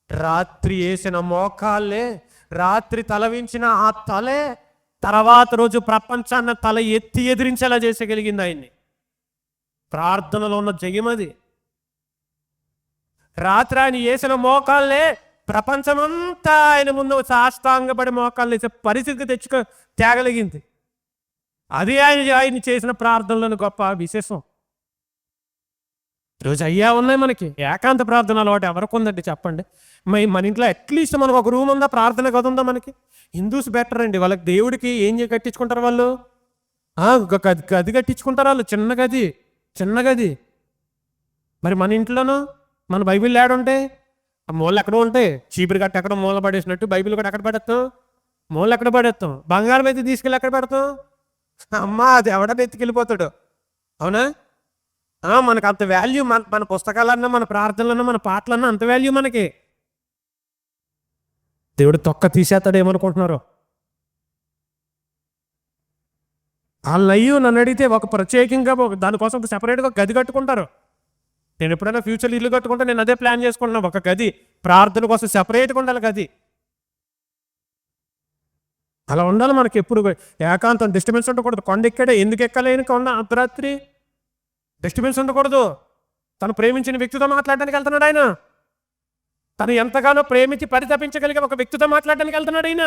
రాత్రి వేసిన మోకాళ్ళే, రాత్రి తలవించిన ఆ తలే తర్వాత రోజు ప్రపంచాన్ని తల ఎత్తి ఎదిరించేలా చేసేయగలిగింది ఆయన్ని. ప్రార్థనలో ఉన్న జయమది. రాత్రి ఆయన వేసిన మోకాళ్ళే ప్రపంచమంతా ఆయన ముందు సాష్టాంగపడి మోకాళ్ళు వేసే పరిస్థితికి తేగలిగింది. అది ఆయన చేసిన ప్రార్థనలను గొప్ప విశేషం. ఈరోజు అయ్యా ఉన్నాయి మనకి. ఏకాంత ప్రార్థన అలవాటు ఎవరికి ఉందండి చెప్పండి? మన ఇంట్లో అట్లీస్ట్ మనకు ఒక రూమ్ ఉందా, ప్రార్థన గది ఉందా మనకి? హిందూస్ బెటర్ అండి. వాళ్ళకి దేవుడికి ఏం కట్టించుకుంటారు వాళ్ళు? గది కట్టించుకుంటారు వాళ్ళు, చిన్న గది. మరి మన ఇంట్లోనూ మన బైబిల్ ఏడుంటే ఆ మూలలు ఎక్కడో ఉంటాయి. చీపురు కట్ట ఎక్కడ మూల పడేసినట్టు బైబిల్ కూడా ఎక్కడ పడేస్తాం? మూలలు ఎక్కడ పడేస్తాం? బంగారం అయితే తీసుకెళ్ళి ఎక్కడ పెడతాం? అమ్మా అది ఎవడన్నా ఎత్తుకెళ్ళిపోతాడు. అవునా? మనకు అంత వాల్యూ, మన పుస్తకాలన్నా, మన ప్రార్థనలన్నా, మన పాటలన్నా అంత వాల్యూ మనకి. దేవుడు తొక్క తీసేస్తాడు ఏమనుకుంటున్నారు? వాళ్ళయ్యూ నన్ను అడిగితే ఒక ప్రత్యేకంగా దానికోసం ఒక సెపరేట్గా గది కట్టుకుంటారు. నేను ఎప్పుడైనా ఫ్యూచర్లో ఇల్లు కట్టుకుంటే నేను అదే ప్లాన్ చేసుకుంటున్నాను. ఒక గది ప్రార్థన కోసం సెపరేట్గా ఉండాలి గది. అలా ఉండాలి మనకి. ఎప్పుడు ఏకాంతం, డిస్టర్బెన్స్ ఉండకూడదు. కొండ ఎక్కడే ఎందుకు ఎక్కలేని కొండ అర్ధరాత్రి డిస్టర్బెన్స్ ఉండకూడదు. తను ప్రేమించిన వ్యక్తితో మాట్లాడడానికి వెళ్తున్నాడు ఆయన. తను ఎంతగానో ప్రేమించి పరితపించగలిగే ఒక వ్యక్తితో మాట్లాడడానికి వెళ్తున్నాడు ఆయన.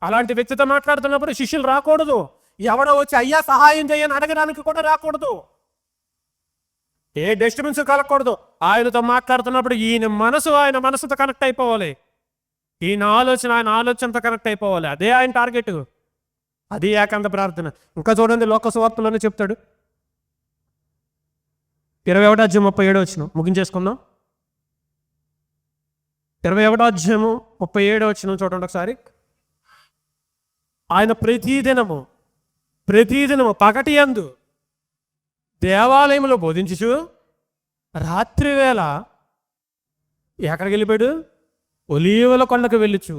అలాంటి వ్యక్తితో మాట్లాడుతున్నప్పుడు శిష్యులు రాకూడదు. ఎవడో వచ్చి అయ్యా సహాయం చేయని అడగడానికి కూడా రాకూడదు. ఏ డిస్టర్బెన్స్ కలగకూడదు. ఆయనతో మాట్లాడుతున్నప్పుడు ఆయన మనసుతో కనెక్ట్ అయిపోవాలి. ఆయన ఆలోచనతో కనెక్ట్ అయిపోవాలి. అదే ఆయన టార్గెట్. అది ఏకాంత ప్రార్థన. ఇంకా చూడండి, లోక సువార్తలోనే చెప్తాడు. 21:37 ముగించేసుకుందాం. 21:37 చూడండి ఒకసారి. ఆయన ప్రతిదినము పగటి యందు దేవాలయంలో బోధించుచు రాత్రి వేళ ఎక్కడికి వెళ్ళిపోయాడు? ఒలీవల కొండకు వెళ్ళుచు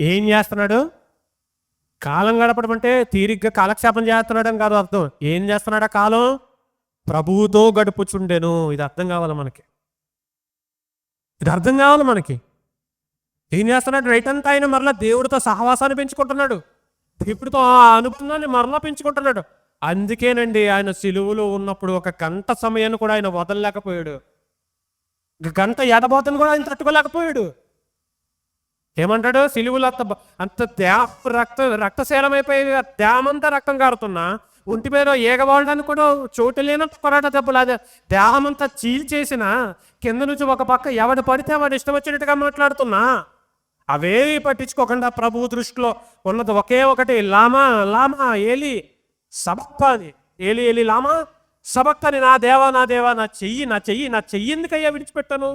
ఏం చేస్తున్నాడు? కాలం గడపడం అంటే తీరిగ్గా కాలక్షేపం చేస్తున్నాడు అని కాదు అర్థం. ఏం చేస్తున్నాడు? ఆ కాలం ప్రభువుతో గడుపుచుండెను. ఇది అర్థం కావాలి మనకి. ఏం చేస్తున్నాడు? రైట్ అంతా ఆయన మరలా దేవుడితో సహవాసాన్ని పెంచుకుంటున్నాడు. దేవుడితో ఆ అనుబంధాన్ని మరలా పెంచుకుంటున్నాడు. అందుకేనండి ఆయన సిలువలో ఉన్నప్పుడు 1 గంట సమయాన్ని కూడా ఆయన వదలలేకపోయాడు. 1 గంట ఎడబోతను కూడా ఆయన తట్టుకోలేకపోయాడు. ఏమంటాడు? సిలువలో అంత రక్తశీలమైపోయి దేహమంతా రక్తం కారుతున్నా, ఒంటి మీద ఏగవాడడానికి కూడా చోటు లేనంత కొరాట దెబ్బలు, అదే దేహమంతా చీల్చేసిన కింద నుంచి ఒక పక్క ఎవడు పడితే వాడు ఇష్టం వచ్చినట్టుగా మాట్లాడుతున్నా అవేవి పట్టించుకోకుండా ప్రభువు దృష్టిలో ఉన్నది ఒకే ఒకటి, లామా ఏలి సబక్తాని. ఏలి లామా సబక్తాని. నా దేవా నా చెయ్యి ఎందుకయ్యా విడిచిపెట్టాను?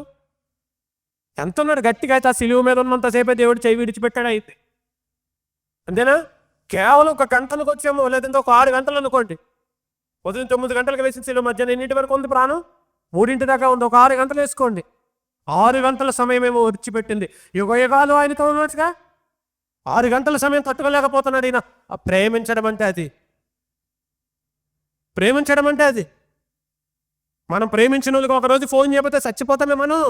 ఎంత ఉన్నాడు గట్టిగా అయితే ఆ సిలువ మీద ఉన్నంతసేపే దేవుడు చెయ్యి విడిచిపెట్టాడు. అయితే అంతేనా? కేవలం 1 గంటలకు వచ్చాము, లేదంటే ఒక 6 గంటలు అనుకోండి. ఉదయం 9 గంటలకు వేసిన సిలువ మధ్యాహ్నం ఎన్నింటి వరకు ఉంది ప్రాణం? 3 దాకా ఉంది. ఒక 6 గంటలు వేసుకోండి. 6 గంటల సమయమేమో విడిచిపెట్టింది. యుగయుగాలు ఆయనతో ఉన్నట్టుగా 6 గంటల సమయం తట్టుకోలేకపోతున్నాడు ఈయన. ప్రేమించడం అంటే అది. మనం ప్రేమించిన వాళ్ళకి ఒకరోజు ఫోన్ చేయకపోతే చచ్చిపోతామే మనం.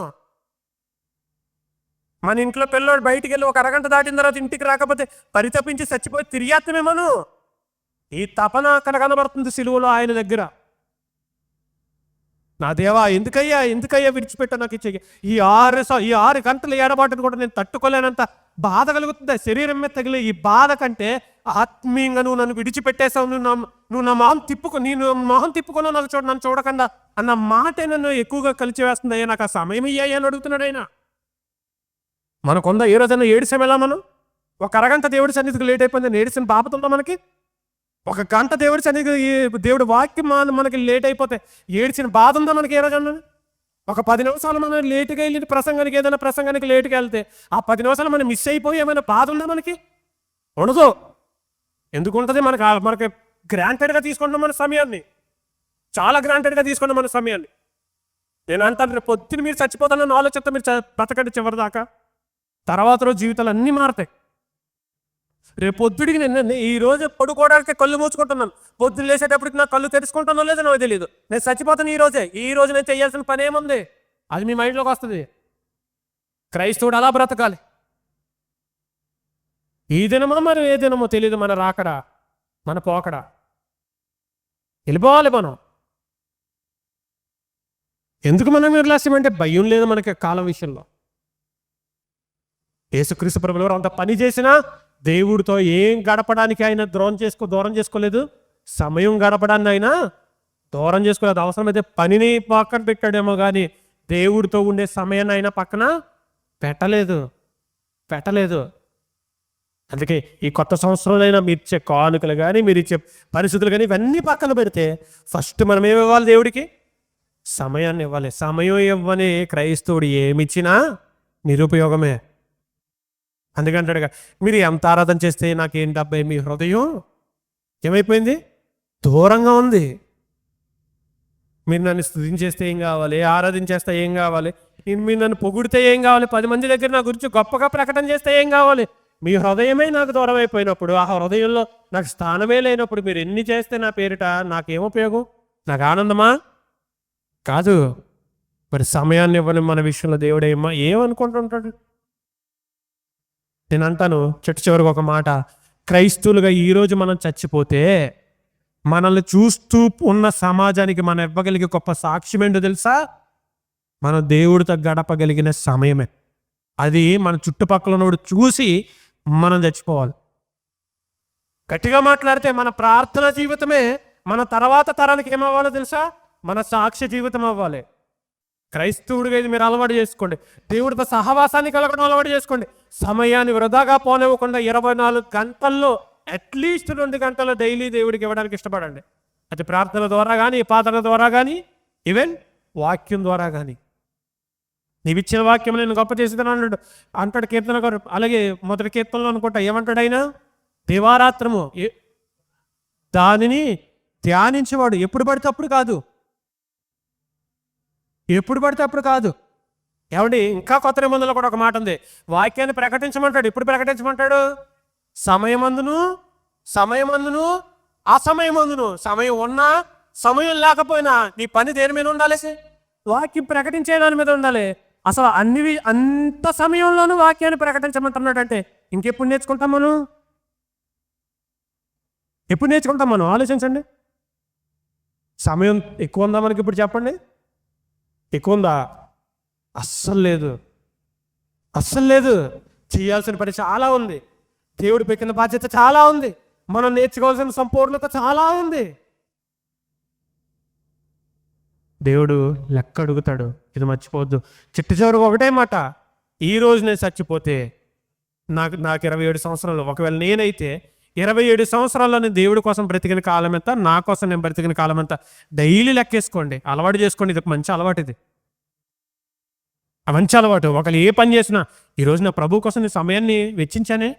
మన ఇంట్లో పిల్లోడు బయటికి వెళ్ళి 1 అరగంట దాటిన తర్వాత ఇంటికి రాకపోతే పరితపించి చచ్చిపోయి తిరిగేస్తామే మనం. ఈ తపన అక్కడ కనబడుతుంది సిలువలో ఆయన దగ్గర. నా దేవా ఎందుకయ్యా విడిచిపెట్టా నాకు ఇచ్చే ఈ 6 గంటల ఏడబాటును కూడా నేను తట్టుకోలేనంత బాధ కలుగుతుంది. శరీరం మీద తగిలే ఈ బాధ కంటే ఆత్మీయంగా నువ్వు నన్ను విడిచిపెట్టేసావు, నువ్వు నా మొహం తిప్పుకున్నావు నన్ను చూడకుండా అన్న మాటే నన్ను ఎక్కువగా కలిచివేస్తుంది. అయ్యా నాకు ఆ సమయం ఇయ్యాయి అని అడుగుతున్నాడు ఆయన. మనకుందా ఏ రోజైనా ఏడిసాం? ఎలా మనం 1 అరగంట దేవుడి సన్నిధికి లేట్ అయిపోయింది ఏడిసిన బాపతుందా మనకి? ఒక గంట దేవుడి సన్నిధికి దేవుడి వాక్యం మనకి లేట్ అయిపోతే ఏడ్చిన బాధ ఉందా మనకి ఏ రోజు? ఒక 10 నిమిషాలు మనం లేటుగా వెళ్ళి ప్రసంగానికి, ఏదైనా ప్రసంగానికి లేటుగా వెళ్తే ఆ 10 నిమిషాలు మనం మిస్ అయిపోయి ఏమైనా బాధ ఉందా మనకి? ఉండదు. ఎందుకు ఉంటుంది? మనకి గ్రాంటెడ్గా తీసుకుంటాం మన సమయాన్ని, చాలా గ్రాంటెడ్గా తీసుకుంటాం మన సమయాన్ని. నేను అంటాను, రేపు పొద్దున్న మీరు చచ్చిపోతానని ఆలోచనతో మీరు బ్రతకండి చివరి దాకా. తర్వాత రోజు జీవితాలు అన్నీ మారుతాయి. రేపు పొద్దుడికి నేను ఈ రోజు పడుకోవడానికి కళ్ళు మూసుకుంటున్నాను, పొద్దున్న లేచేటప్పటికి నా కళ్ళు తెరుచుకుంటానో లేదో నాకు తెలియదు. నేను చచ్చిపోతాను ఈ రోజు నేను చేయాల్సిన పని ఏముంది? అది మీ మైండ్లోకి వస్తుంది. క్రైస్తవుడు అలా బ్రతకాలి. ఈ దినమో మరి ఏ దినమో తెలియదు, మన రాకడా మన పోకడా. వెళ్ళిపోవాలి మనం. ఎందుకు మనం నిర్లక్ష్యం అంటే భయం లేదు మనకి కాలం విషయంలో. యేసుక్రీస్తు ప్రభువు అంత పని చేసినా దేవుడితో ఏం గడపడానికి ఆయన దూరం చేసుకోలేదు. సమయం గడపడాన్ని ఆయన దూరం చేసుకోలేదు. అవసరమైతే పనిని పక్కన పెట్టాడేమో కానీ దేవుడితో ఉండే సమయాన్ని ఆయన పక్కన పెట్టలేదు. అందుకే ఈ కొత్త సంవత్సరంలో మీరు ఇచ్చే కానుకలు కానీ, మీరు ఇచ్చే పరిస్థితులు కానీ ఇవన్నీ పక్కన పెడితే ఫస్ట్ మనం ఏమి ఇవ్వాలి? దేవుడికి సమయాన్ని ఇవ్వాలి. సమయం ఇవ్వని క్రైస్తవుడు ఏమిచ్చినా నిరుపయోగమే. అందుకంటాడుగా, మీరు ఎంత ఆరాధన చేస్తే నాకేంటి అబ్బాయి, మీ హృదయం ఏమైపోయింది? దూరంగా ఉంది. మీరు నన్ను స్తుతించేస్తే ఏం కావాలి? ఆరాధించేస్తే ఏం కావాలి? మీరు నన్ను పొగిడితే ఏం కావాలి? 10 మంది దగ్గర నా గురించి గొప్పగా ప్రకటన చేస్తే ఏం కావాలి? మీ హృదయమే నాకు దూరం అయిపోయినప్పుడు, ఆ హృదయంలో నాకు స్థానమే లేనప్పుడు మీరు ఎన్ని చేస్తే నా పేరిట నాకేం ఉపయోగం? నాకు ఆనందమా? కాదు. మరి సమయాన్ని ఇవ్వని మన విషయంలో దేవుడు ఏమనుకుంటుంటాడు? నేను అంటాను చెట్టు చివరికి ఒక మాట, క్రైస్తవులుగా ఈరోజు మనం చచ్చిపోతే మనల్ని చూస్తూ ఉన్న సమాజానికి మనం ఇవ్వగలిగే గొప్ప సాక్ష్యం ఏంటో తెలుసా? మనం దేవుడితో గడపగలిగిన సమయమే. అది మన చుట్టుపక్కల ఉన్నోడు చూసి మనం చచ్చిపోవాలి. గట్టిగా మాట్లాడితే మన ప్రార్థన జీవితమే మన తర్వాత తరానికి ఏమవ్వాలో తెలుసా? మన సాక్ష్య జీవితం అవ్వాలి. క్రైస్తవుడిగా ఇది మీరు అలవాటు చేసుకోండి. దేవుడితో సహవాసాన్ని కలగడం అలవాటు చేసుకోండి. సమయాన్ని వృధాగా పోనివ్వకుండా 24 గంటల్లో అట్లీస్ట్ 2 గంటలు డైలీ దేవుడికి ఇవ్వడానికి ఇష్టపడండి. అది ప్రార్థన ద్వారా కానీ, పాత్ర ద్వారా కానీ, ఈవెన్ వాక్యం ద్వారా కానీ. నీవిచ్చిన వాక్యం నేను గొప్ప చేసేదని అంటాడు కీర్తనగారు. అలాగే మొదటి కీర్తనలో అనుకుంటా ఏమంటాడు ఆయన? దివారాత్రము దానిని ధ్యానించేవాడు. ఎప్పుడు పడితే అప్పుడు కాదు. ఏమండి, ఇంకా కొత్త నిబంధనలో కూడా ఒక మాట ఉంది. వాక్యాన్ని ప్రకటించమంటాడు. ఎప్పుడు ప్రకటించమంటాడు? సమయమందును అసమయమందును. సమయం ఉన్నా సమయం లేకపోయినా నీ పని దేని మీద ఉండాలి? వాక్యం ప్రకటించే దాని మీద ఉండాలి. అసలు అంత సమయంలోనూ వాక్యాన్ని ప్రకటించమంటున్నాడంటే ఇంకెప్పుడు నేర్చుకుంటాం మనం? ఎప్పుడు నేర్చుకుంటాం మనం? ఆలోచించండి. సమయం ఎక్కువ ఉందా మనకి? ఇప్పుడు చెప్పండి, ఎక్కువ ఉందా? అస్సలు లేదు. చేయాల్సిన పని చాలా ఉంది. దేవుడు పెట్టిన బాధ్యత చాలా ఉంది. మనం నేర్చుకోవాల్సిన సంపూర్ణత చాలా ఉంది. దేవుడు లెక్క అడుగుతాడు. ఇది మర్చిపోవద్దు. చిట్టు చివరికి ఒకటే మాట, ఈ రోజు నేను చచ్చిపోతే నాకు 27 సంవత్సరాలు, ఒకవేళ నేనైతే 27 సంవత్సరాల్లో నేను దేవుడి కోసం బ్రతికిన కాలం ఎంత, నా కోసం నేను బ్రతికిన కాలం ఎంత, డైలీ లెక్కేసుకోండి. అలవాటు చేసుకోండి. ఇది ఒక మంచి అలవాటు. ఇది మంచి అలవాటు. ఒకళ్ళు ఏ పని చేసినా ఈరోజు నా ప్రభు కోసం నేను సమయాన్ని వెచ్చించానే,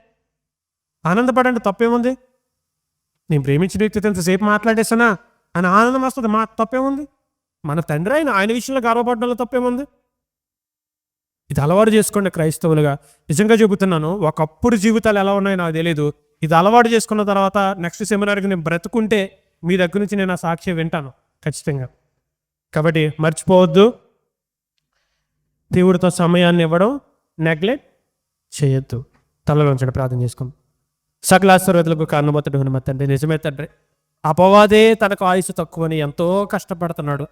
ఆనందపడండి. తప్పేముంది? నేను ప్రేమించిన వ్యక్తితో ఎంతసేపు మాట్లాడేసానా అని ఆనందం వస్తుంది. తప్పేముంది? మన తండ్రి ఆయన విషయంలో గర్వపడడంలో తప్పేముంది? ఇది అలవాటు చేసుకోండి క్రైస్తవులుగా. నిజంగా చెబుతున్నాను, ఒకప్పుడు జీవితాలు ఎలా ఉన్నాయో నాకు తెలియదు. ఇది అలవాటు చేసుకున్న తర్వాత నెక్స్ట్ సెమినార్కి నేను బ్రతుకుంటే మీ దగ్గర నుంచి నేను ఆ సాక్ష్యం వింటాను ఖచ్చితంగా. కాబట్టి మర్చిపోవద్దు, దేవుడితో సమయాన్ని ఇవ్వడం నెగ్లెక్ట్ చేయొద్దు. తలలో ఉంచండి, ప్రార్థన చేసుకుందాం. సకల ఆశీర్వాదాలకు కారణమవుతాడు మా తండ్రి. నిజమే తండ్రి, అపవాదే తనకు ఆయుసు తక్కువని ఎంతో కష్టపడుతున్నాడు.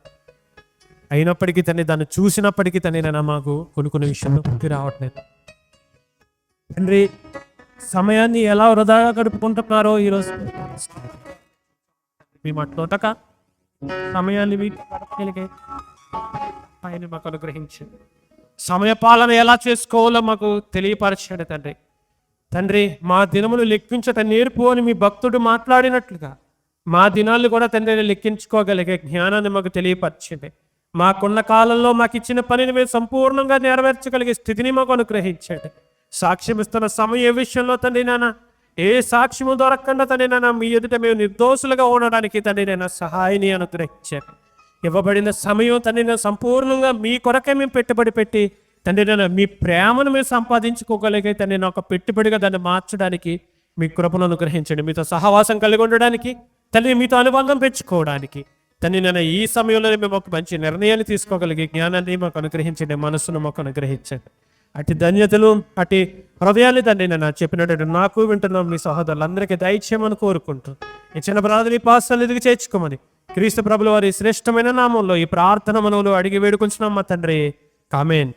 అయినప్పటికీ దాన్ని చూసినప్పటికీ నేను మాకు కొన్ని విషయంలో పుట్టి రావట్లేదు. తండ్రి, సమయాన్ని ఎలా వృధాగా గడుపుకుంటున్నారో ఈరోజు మీ మట్టోటక సమయాన్ని గడపగలిగే ఆయన మాకు అనుగ్రహించండి. సమయ పాలన ఎలా చేసుకోవాలో మాకు తెలియపరచండి తండ్రి. మా దినములు లెక్కించట నేర్పు అని మీ భక్తుడు మాట్లాడినట్లుగా మా దినాలు కూడా తండ్రి లెక్కించుకోగలిగే జ్ఞానాన్ని మాకు తెలియపరిచింది. మాకున్న కాలంలో మాకు ఇచ్చిన పనిని మేము సంపూర్ణంగా నెరవేర్చగలిగే స్థితిని మాకు అనుగ్రహించండి. సాక్ష్యం ఇస్తున్న సమయం విషయంలో తండ్రి నాన్న ఏ సాక్ష్యము దొరకకుండా తండ్రి నాన్న మీ ఎదుట మేము నిర్దోషులుగా ఉండడానికి తండ్రి నాన్న సహాయాన్ని అనుగ్రహించండి. ఇవ్వబడిన సమయం తండ్రి నాన్న సంపూర్ణంగా మీ కొరకే మేము పెట్టుబడి పెట్టి తండ్రి నాన్న మీ ప్రేమను మేము సంపాదించుకోగలిగే తండ్రి నా ఒక పెట్టుబడిగా దాన్ని మార్చడానికి మీ కృపను అనుగ్రహించండి. మీతో సహవాసం కలిగి ఉండడానికి తండ్రి, మీతో అనుబంధం పెంచుకోవడానికి తండ్రి నాన్న ఈ సమయంలోనే మేము ఒక మంచి నిర్ణయాన్ని తీసుకోగలిగే జ్ఞానాన్ని మాకు అనుగ్రహించండి, మనస్సును మాకు అనుగ్రహించండి. అటు ధన్యతలు అటు హృదయాన్ని తండ్రి నేను చెప్పినట్టు నాకు వింటున్నాం మీ సహోదరులందరికీ దయచేయమని కోరుకుంటూ ఇచ్చిన ప్రార్థన పాస్టర్లు ఎదిగి చేర్చుకోమని క్రీస్తు ప్రభుల వారి శ్రేష్టమైన నామంలో ఈ ప్రార్థన మనవులు అడిగి వేడుకుంటున్నాం మా తండ్రి. ఆమేన్.